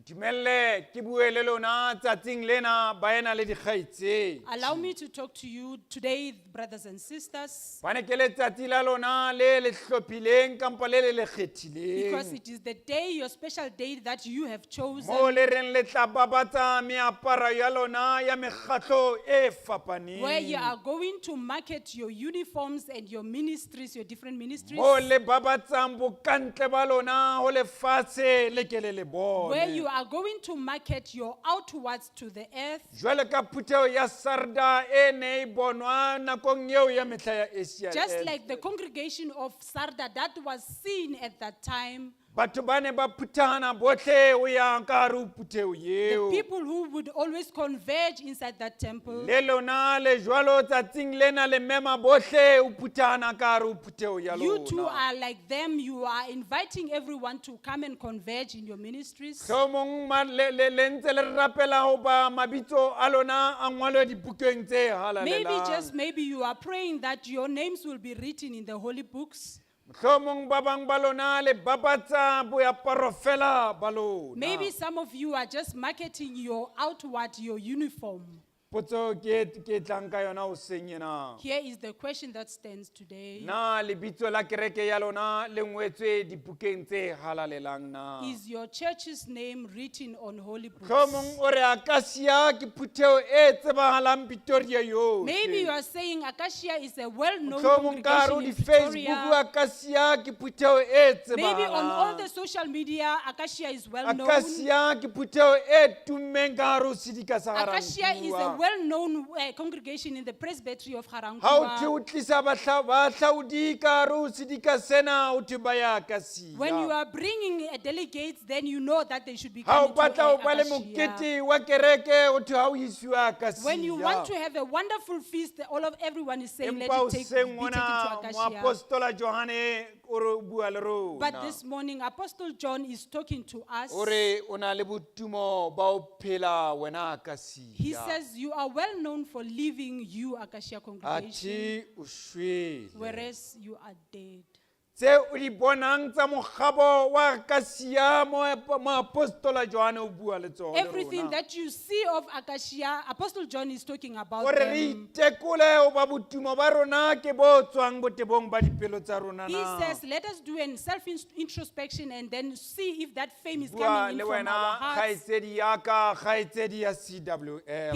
Dumelle ke bue le lona tsatsing lena ba ena le dikgaitse. Allow me to talk to you today, brothers and sisters, Bane ke le tsatsi la lona le le hlophileng kampa le le because kgethileng. it is the day, your special day that you have chosen, Mo le reng le tla babatsa meaparo ya lona ya mekgatlo e fapaneng. where you are going to market your uniforms and your ministries, your different ministries, Mo le babatsang bokantle ba lona ho lefatshe le ke le bone. where you are going to market your outwards to the earth, Jwale ka phutheo ya Sarda e ne e bonwa nakong eo ya mehla ya Asia. just like the congregation of Sarda that was seen at that time. Batho ba ne ba phuthana bohle ho ya ka hare ho phutheo The eo. people who would always converge inside that temple, Le lona le jwalo tsatsing lena le mema bohle ho phuthana ka hare ho phutheo ya you too lona. are like them. You are inviting everyone to come and converge in your ministries. Hlomong le ntse le rapela ho ba mabitso a lona a ngwalwe dibukeng tse halalelang. Maybe you are praying that your names will be written in the holy books. Hlomong ba bang ba lona le babatsa boaparo fela ba lona. Maybe some of you are just marketing your outward, your uniform. Potso ke tlang ka yona hoseng ena. Here is the question that stands today. Na lebitso la kereke ya lona le ngwetswe dibukeng tse halalelang na. Is your church's name written on holy books? Hlomong o re Akasia ke phutheo e tsebahalang Pretoria yohle. Maybe you are saying Akasia is a well-known Hlomong ka hare ho congregation in di-Facebook Pretoria. Akasia ke phutheo e Maybe on all the tsebahalang. social media, Akasia is well-known. Akasia ke phutheo e tummeng ka hare ho sedika sa Akasia is a Ga-Rankuwa. well-known congregation in the presbytery of Ha o thwe Ga-Rankuwa. o tlisa bahlaodi ka hare ho sedika sena o thwe ba ya Akasia. When you are bringing delegates, then you know that they should be Ha o coming to batla ho ba le Akasia. mokete wa kereke o thwe ha o isiwa Akasia. When you want to have a wonderful feast, everyone is saying, let Empa it be hoseng taken mona to Akasia. moapostola Johane o re o bua le rona. But this morning, Apostle John is talking to us. O re o na le botumo ba o phela wena Akasia. He says, you are well known for living, you Akasia Congregation, Athe o shwele. whereas you are dead. Tse o di bonang tsa mokgabo wa Akasia moapostola Johane o bua le tsona le Everything rona. that you see of Akasia, Apostle John is talking O about re re them. itekole ho ba botumo ba rona ke bo tswang botebong ba dipelo tsa rona He na. says, let us do a self-introspection and then see if that fame is Bua coming le in from wena our hearts. kgaitsedi ya ka kgaitsedi ya CWL.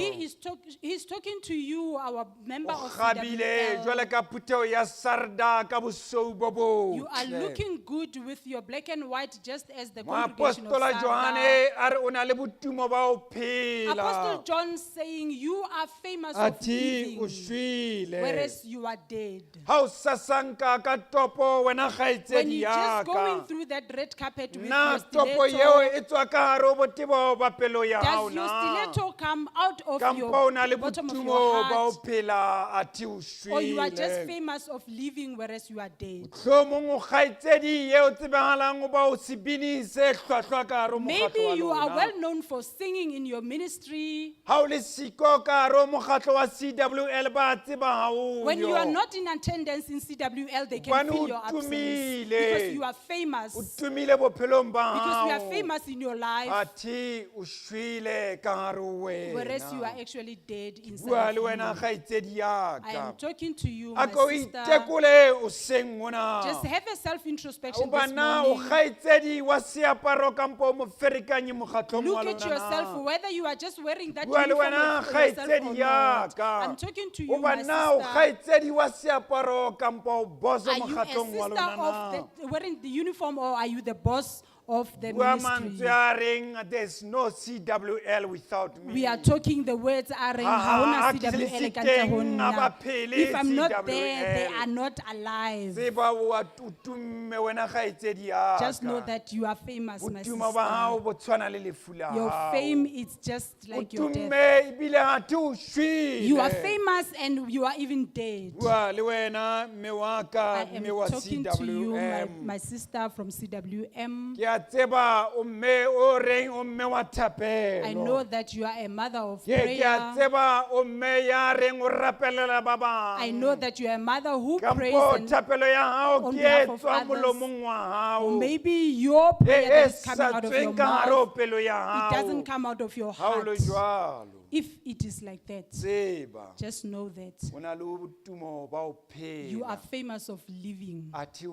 He's talking to you, our member O of kgabile CWL. jwale ka phutheo ya Sarda ka bosou bo botle. You are looking good with your black and white, just as the congregation of Moapostola Sarda. Johane a re o na le botumo ba o Apostle phela. John saying, you are famous of Athe living, o shwele. whereas you are dead. Ha o sasanka ka topo wena When kgaitsedi you're ya just going ka. through that red carpet with Na your topo eo stiletto, e tswa ka hare ho botebo ba pelo ya hao does your na. stiletto come out of Kampo o na le your bottom of botumo your ba o heart? phela athe o Or you are just shwele. famous of living, whereas you are dead? Hlomong o kgaitsedi eo tsebahalang o ba o sebini se hlwahlwa ka hare ho Maybe mokgatlo wa you are lona. well known for singing in your ministry. Ha o le siko ka hare ho mokgatlo wa CWL ba tseba haholo. When you are not in attendance in CWL, they can Hobane feel o your absence tumile. because you are famous. O tumile bophelong ba Because you are hao. famous in your life, Athe o shwele ka hare ho wena. whereas you are actually dead Bua inside le of wena you. kgaitsedi ya I ka. am talking to you, my Ako sister. itekole o seng mona. Just have a self-introspection O ba this na o morning. kgaitsedi wa seaparo kampo mo ferekanyi mokgatlong wa Look at lona yourself, na. whether you are just wearing that Bua le uniform wena for yourself or kgaitsedi ya not. ka. I'm talking to O you, ba my na o sister. kgaitsedi wa seaparo kampo o boso Are you a mokgatlong wa sister lona na. of wearing the uniform, or are you the boss of the Bua ministry? mantswe a reng there's no CWL without me. We are talking the words are in Ha, Haona CWL ka ntle ho Teng, nna. ha ba phele If I'm not there, they CWL. are not alive. Tseba o tumme wena kgaitsedi ya Just know ka. that you are famous, my Botumo ba hao sister. bo tshwana le lefu la Your hao. fame is just O like your tumme death. ebile athe o shwele. You are famous and you are even dead. Bua le wena mme wa ka I am mme wa talking to you, CWM. my sister from CWM. Ke a a tseba o mme o reng o mme wa thapelo. I know that you are a mother of Ke a prayer. tseba o mme ya reng o rapelela ba bang. I know that you are a mother who prays Kampo and thapelo ya hao on ke behalf e of tswa others. molomong wa hao. or maybe your prayer that is coming out of your tsweng ka hare ho mouth, pelo ya it hao. doesn't come out of your Ha o le heart. jwalo, If it is like that, tseba just know that o na le botumo ba ho you are phela. famous of living, Athe o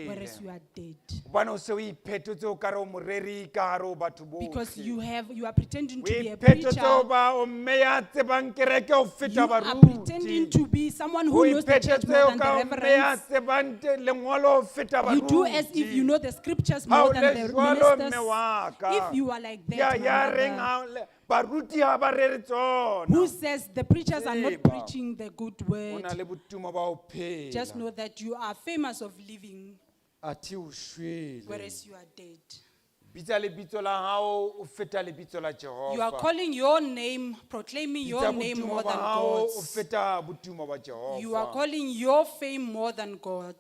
whereas shwele. you are dead. Hobane o se o iphetotse o kare o moreri ka hare ho batho Because bohle. you are pretending O to be a iphetotse preacher. o ba o mme ya tsebang kereke ho You feta are pretending baruti. to be someone O who knows the church iphetotse more o than the ka o mme ya reverends. tsebang lengolo ho feta You do as if you know baruti. the scriptures Ha o more than le the jwalo mme ministers. wa ka. If you are like Ya that, ya my reng mother, ha le- baruti ha ba rere tsona. who says the preachers are not Tseba. preaching the good O word, na le botumo ba ho phela. just know that you are famous of living, Athe o shwele. whereas you are dead. Bitsa lebitso la hao o feta lebitso la Jehova. You are calling your name, proclaiming your Bitsa name botumo more ba than hao o God's. feta botumo ba Jehova. You are calling your fame more than God.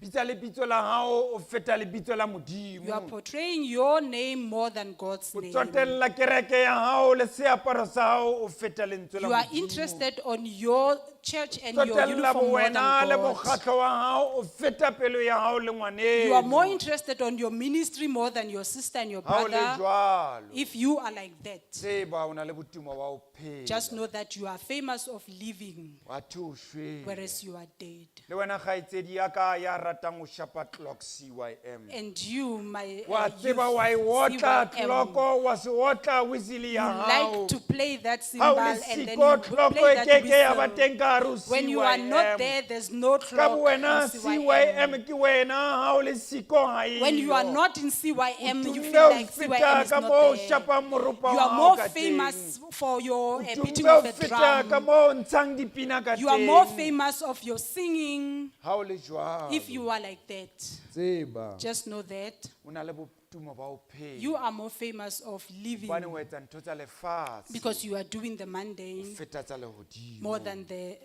Bitsa lebitso la hao o feta lebitso la You are Modimo. portraying your name more than God's O name. tsotella kereke ya hao le seaparo sa hao o feta lentswe la You are Modimo. interested on your church and your Tsotella uniform more than bowena le God. mokgatlo wa hao o feta pelo ya hao le ngwaneno. You are more interested on your ministry more than your sister and your Ha o le brother. jwalo, If you are like that, tseba o na le botumo ba ho phela. just know that you are famous of living, Athe o shwele. whereas you are dead. Le wena kgaitsedi ya ka ya ratang ho shapa clock CYM. And you, my Wa youth, tseba wa e wotla CYM, clocko wa se wotla whistle you ya hao. like to play that Ha cymbal o le and then siko you clocko play e that keke ya ba whistle. teng ka hare ho When you are not CYM. there, there's no Ka clock wena in CYM. CYM ke wena ha o le siko ha e. When you are not in CYM, you Utumbe feel ho like feta CYM is ka not moo o there. shapang moropa You wa are hao more ka teng. famous for your beating Utumbe ho of the feta ka drum. moo o ntshang dipina ka You are more teng. famous of your singing. Ha o le jwalo, If you are like that, tseba just know that o na le botumo ba ho phela. you are more famous of living Hobane o etsa ntho tsa lefatshe because you are doing the mundane feta tsa lehodimo. more than the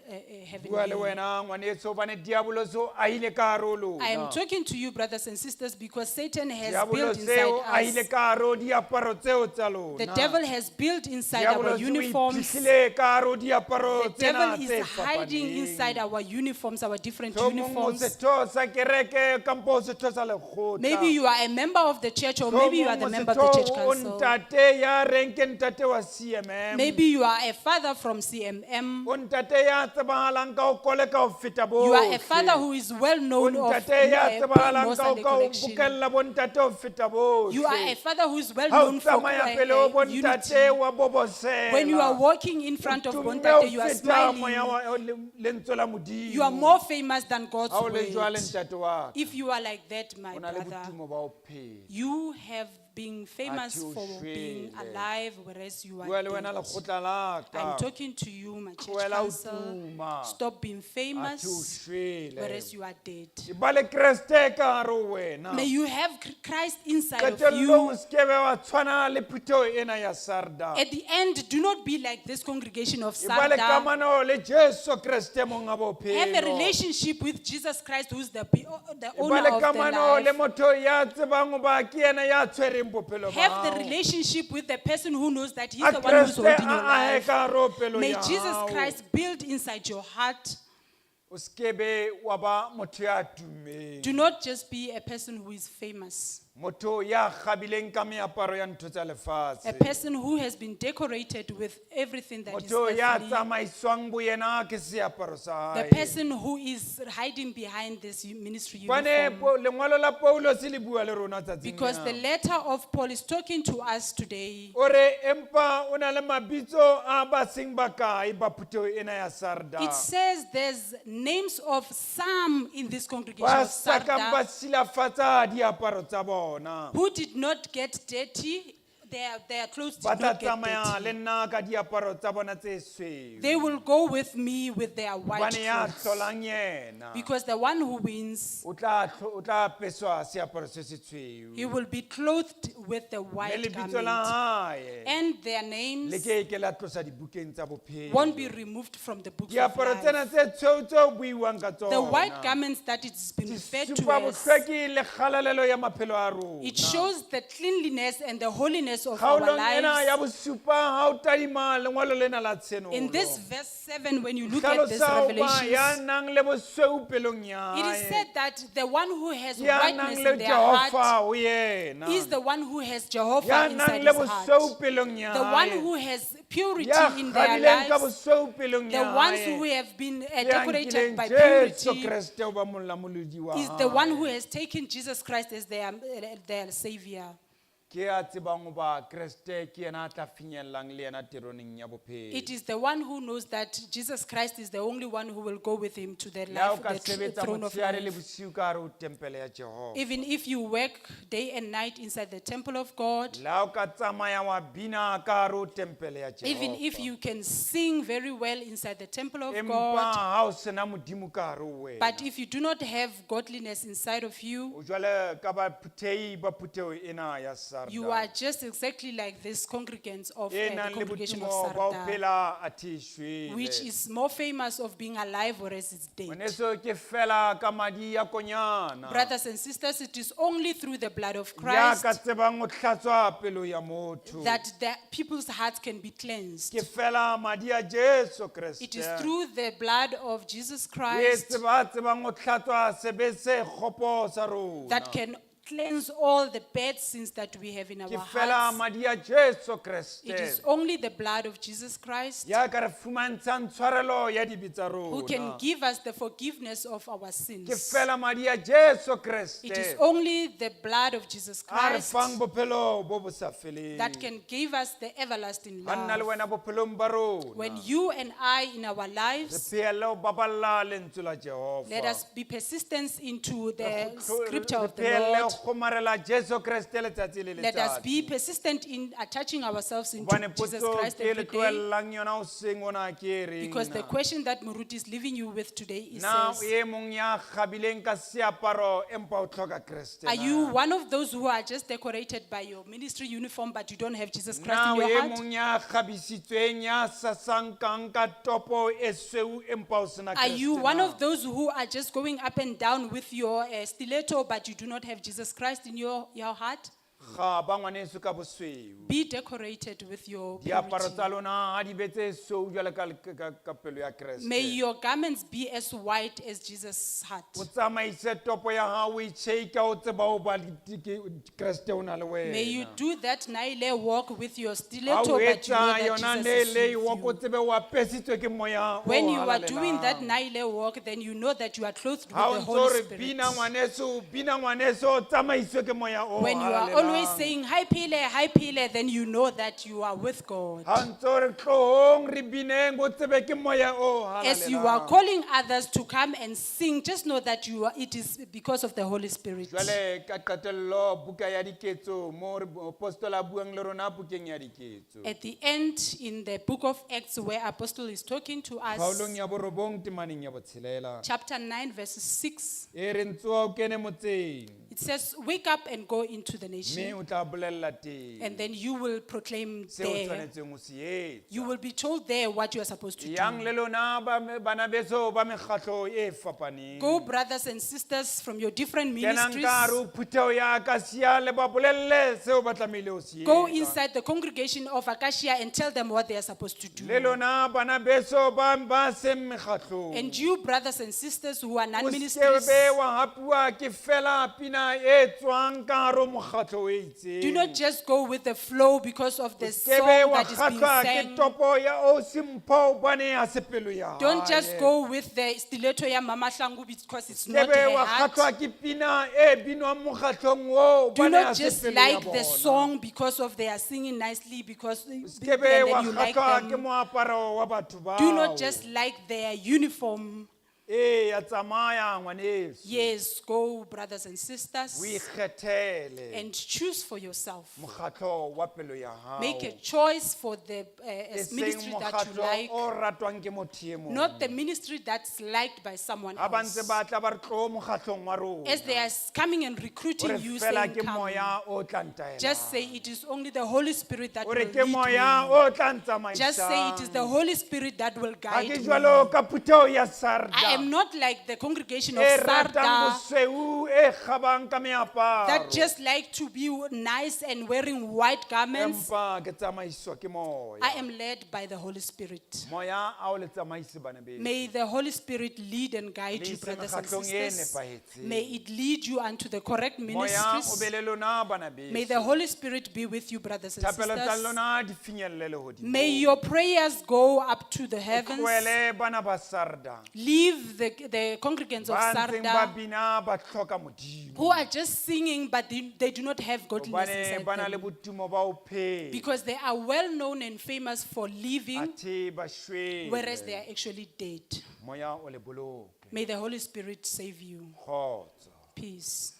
Bua le heavenly. wena ngwaneso hobane diabolo so a ile ka hare ho lona. I am talking to you, brothers and sisters, because Satan has Diabolo built seo a inside ile us. ka hare ho diaparo tseo tsa lona. The devil has built inside our Diabolo se o uniforms. iphihlile ka hare ho diaparo The tsena devil tse is hiding fapaneng. inside our uniforms, our different Mohlomong o uniforms. setho sa kereke kampo o setho sa lekgotla. Maybe you are a member of the church, or maybe you are the Mohlomong o member of the church setho o council. ntate ya reng ke ntate wa CMM. Maybe you are a father from CMM. O ntate ya tsebahalang ka ho koleka ho feta bohle. You are a father who is well O known of ntate ya tsebahalang more ka ho Sunday ka ho collection. bokella bo ntate ho feta bohle. You are a father who is well Ha o known for tsamaya pele ho bo ntate unity. wa bobosela. When you are walking in front of Utumme Bontate, you ho are feta moya smiling. wa lentswe la Modimo. You are more famous than God's Ha o le jwale word. ntate wa ka, If you are like that, my o na le brother, botumo ba ho phela. you have been famous Athe o for being shwele. alive, whereas you Bua are le wena dead. lekgotla la ka. I'm talking to you, my church Tlohela ho council. tuma. Stop being Athe o famous, shwele. whereas you are dead. E ba le Kreste ka hare ho wena. May you have Christ inside of Qetellong you. o se ke be wa tshwana le phutheo ena ya Sarda. At the end, do not be like this congregation of E ba le Sarda. kamano le Jesu Kreste monga Have a bophelo. relationship with Jesus Christ, who is the E ba owner le of the kamano le life. motho ya tsebang ho ba ke yena ya tshwereng bophelo ba Have the hao. relationship with the person who knows that he's A the one who's Kreste holding your a ahe life. ka hare ho pelo May ya Jesus hao. Christ build inside your heart. O se ke be wa ba motho ya tummeng. Do not just be a person who is famous, Motho ya kgabileng ka meaparo ya ntho tsa a lefatshe. person who has been decorated with everything that is Motho ya earthly, tsamaiswang boyena ke seaparo sa the hae. person who is hiding behind this ministry Bane uniform. lengwalo la Paulo se le bua le rona tsatsing Because the lena. letter of Paul is talking to us today. O re empa o na le mabitso a ba seng ba kae ba phutheo ena ya Sarda. It says there's names of some in this congregation Ba of sa kang ba Sarda silafatsa diaparo tsa bona. who did not get dirty their clothes did ba tla not get tsamaya dirty. le nna ka diaparo tsa bona tse sweu They will go with me with their white gobane ya clothes. hlolang yena Because the one who wins, o tla apeswa seaparo se se tshweu he will be clothed with the mme white lebitso la garment. hae And their le names ke ke la tlosa dibukeng tsa won't be bophelo removed from the book of diaparo life. tsena tse tshweu tse o buiwang ka The white tsona garments that it's been di referred to supa as, bohlweki le kgalalelo ya maphelo a rona it shows the cleanliness and the holiness of our kgaolong ena ya lives. bosupa ha o tadima lengwalo lena la In this tshenolo verse 7, when you look at this hlalosa ba ya revelation, nang le bosweu pelong ya it is hae said that the one who has ya whiteness nang le in their heart Jehova o yena is the one who has ya Jehovah nang inside le his heart. bosweu pelong ya The one hae who has purity ya in their kgabileng ka lives, bosweu pelong the ya ones hae who have been ya decorated nkileng by Jesu purity, Kriste o ba molamolodi wa is the one hae. who has taken Jesus Christ as their Savior. ke a tsebang goba Kriste ke yena a tla finyellang le yena tironeng ya bophelo It is the one who knows that Jesus Christ is the only one who will go with him to the le ha o life, ka the sebetsa throne of motshehare le life. bosiu ka hare ho tempele ya Jehova Even if you work day and night inside the temple of God, le ha o ka tsamaya wa bina ka hare ho tempele ya even if Jehova you can sing very well inside the temple of empa God, ha o sena modimo ka hare ho wena but if you do not have godliness inside of you, o jwale ka baphuthehi ba phutheo ena ya you are Sarda just exactly like this congregants of e the nang le congregation of botumo ba ho Sarda, phela a thishwele which is more famous of being alive or as it's dead. ngwaneso ke fela ka madi ya konyana Brothers and sisters, it is only through the blood of ya Christ ka tsebang ho hlatswa pelo ya motho that the people's hearts can be cleansed. ke fela madi ya Jesu It is Kriste through the blood of Jesus ke Christ tsebang ho hlatswa sebe se kgopo sa rona that can cleanse all the bad sins that we have in ke our fela hearts. madi ya Jesu It is Kriste only the blood of Jesus Christ ya ka re fumantshang tshwarelo ya dibe tsa who can rona give us the forgiveness of our ke sins. fela madi ya Jesu It is Kriste only the blood of Jesus a re Christ fang bophelo bo bo sa feleng that can give us the everlasting a nna le love. wena bophelong ba rona When you and I in our re lives, phele ho baballa lentswe la Jehova let us be persistent into the Re scripture of the phele Lord. ho kgomarela Jesu Kriste letsatsi le Let us letsatsi be persistent in attaching ourselves into hobane Jesus potso Christ ke every le day. tlohellang yona hoseng ona ke e reng Because the na? question that Muruti is leaving you with today is na o says, e mong ya kgabileng ka seaparo empa o tlhoka Kriste are na? you one of those who are just decorated by your ministry uniform but you don't have Jesus Christ na in o your e heart? mong ya kgabisitsweng ya sasankang ka topo e sweu empa o sena Are you Kriste one na? of those who are just going up and down with your stiletto but you do not have Jesus Christ in your heart? ga ba ngwaneso ka bosweu Be decorated with your diaparo purity. tsa lona ha di be tse sweu jwalo ka pelo ya May Kriste your garments be as white as Jesus' heart. o tsamaise topo ya hao o e cheika o tseba ho ba Kriste o na le May you wena do that naile walk with your ha stiletto, o but you know etsa that yona Jesus le is walk o with you. tsebe o apesitswe ke moya o When you are doing that halalelang. naile walk, then you know that you are clothed with ha o the ntso Holy re Spirit. bina ngwaneso o tsamaiswe ke moya o When you are always halalelang. saying, hi Pile, then you know that you are with God. ha o ntso re tlohong re bineng o tsebe ke moya o As you are halalelang. calling others to come and sing, just know that it is because of the Holy Spirit. jwale ka qetello buka ya diketso mo apostola a buang le rona bukeng ya diketso At the end, in the book of Acts, where Apostle is talking to us, kgaolong ya borobong temaneng ya botshelela chapter 9, verse 6, e re ntsoa o kene motseng it says, wake up and go into the mme nation, o tla bolella teng and then you will proclaim seo o there. tshwanetseng o se etsa You will be told there what you are supposed to yang do. le lona bana beso ba mekgatlo e fapaneng Go, brothers and sisters from your different kenang ministries. ka hare ho phutheo ya Akasia le ba bolelle seo ba tlamehile ho se Go etsa inside the congregation of Akasia and tell them what they are supposed to le do. lona bana beso ba seng mekgatlong And you, brothers and sisters who are o non-ministries, sekebe wa hapuwa ke fela pina e tswang ka hare ho mokgatlo o itseng do not just go with the flow because of the song Skebe wa that is being kgatlwa ke sang. topo ya o simpho bane ha se pelo ya Don't just hae. go with the stiletto ya Mama Hlangu because it's not Skebe her wa heart. kgatlwa ke pina e binwang mokgatlong o Do bane ha not se just pelo ya like the bona. song because of they are singing nicely because and Skebe wa then you like kgatlwa ke them. moaparo wa batho bao Do not just like their uniform. ya tsamaya ngwaneso. Yes, go, brothers and sisters, O ikgethele and choose for yourself. mokgatlo wa pelo ya hao. Make a choice for the E seng ministry that you mokgatlo like, o ratwang ke motho e mong. not the ministry that's liked by someone Ha ba ntse else. ba tla ba re tlo mokgatlong wa rona. As they are coming and O recruiting re you, fela saying, ke come, moya o tla ntaela. just say it is only the Holy Spirit that O will re ke lead moya me. o tla ntamaisang. Just say it is the Holy Spirit that will Ha ke guide me. jwalo ka Putheo ya Sarda. I am not like the congregation of E ratang Sarda bosweu, e kgabang ka meaparo. that just like to be nice and wearing white garments. Empa ke tsamaiswa ke moya. I am led by the Holy Spirit. Moya a o le tsamaise bana beso. May the Holy Spirit lead and guide Le you, ise brothers and mekgatlong e sisters. nepahetseng. May it lead you unto the correct Moya o ministries. be le lona bana beso. May the Holy Spirit be with you, brothers and Thapelo tsa sisters. lona di finyelle lehodimo. May your prayers go up to the heavens. Tlohele bana ba Sarda. Leave the congregants of Ba ntseng ba Sarda bina ba hloka Modimo. who are just singing but they do not have godliness Hobane inside ba na le them. botumo ba ho phela. Because they are well known and famous for living, Athe ba shwele. whereas they are actually dead. Moya o le boloke. May the Holy Spirit save you. Kgotso. Peace.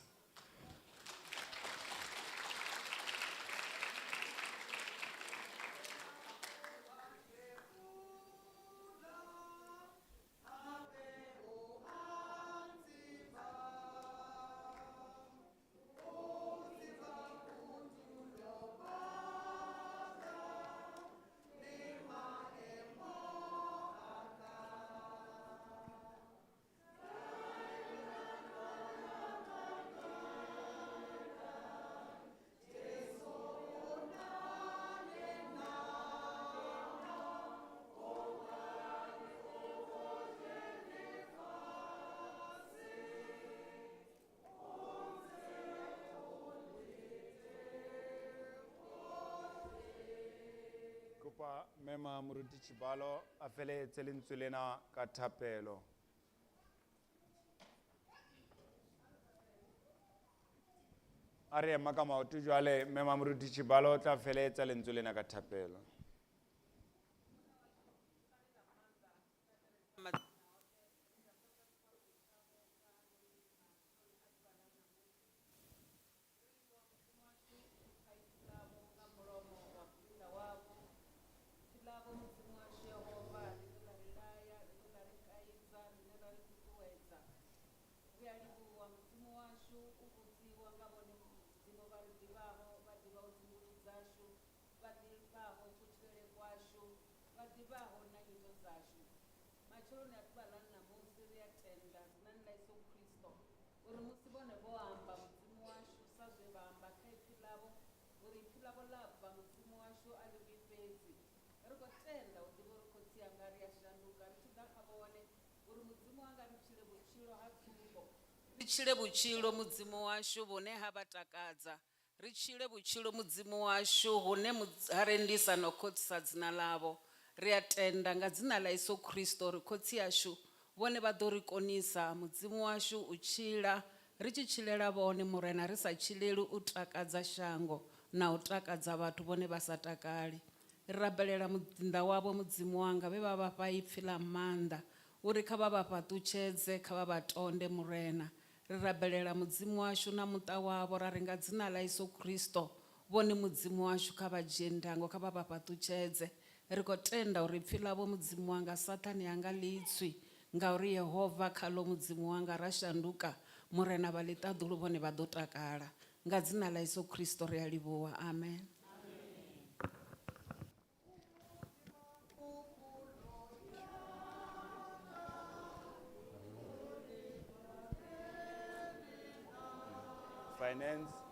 Kopa mema moruti Chibalo a feletse lentswe lena ka thapelo. A re ema ka maoto jwale mema moruti Chibalo o tla feletsa lentswe lena ka thapelo. Richile buchilo mudzimu washu vhune ha vhatakadza. Richile buchilo mudzimu washu hune harendisa no khotsisa dzina lavo. Ri a tenda nga dzina la Yesu Kristo ri khotsi yashu vhone vha ḓo ri konisa. Mudzimu washu u tshila ri tshi tshilela vhone murena ri sa tshileli u takadza shango na u takadza vhathu vhone vha sa takali. Ri rabelela muzinda wavho mudzimu wanga vhe vha vhafha ipfhi ḽa maanḓa uri kha vha vha fhaṱutshedze kha vha vha tonde murena. Ri rabelela mudzimu washu na muṱa wavho ra ri nga dzina la Yesu Kristo vhone mudzimu washu kha vha dzhie ndango kha vha vha fhaṱutshedze. Ri khou tenda uri pfhi ḽavho mudzimu wanga Saṱhani anga ḽitswi ngauri Yehova khaḽo mudzimu wanga ra shanduka murena vha ḽiṱaḓulu vhone vha ḓo takala. Nga dzina la Yesu Kristo ri a livhuwa. Amen. Finance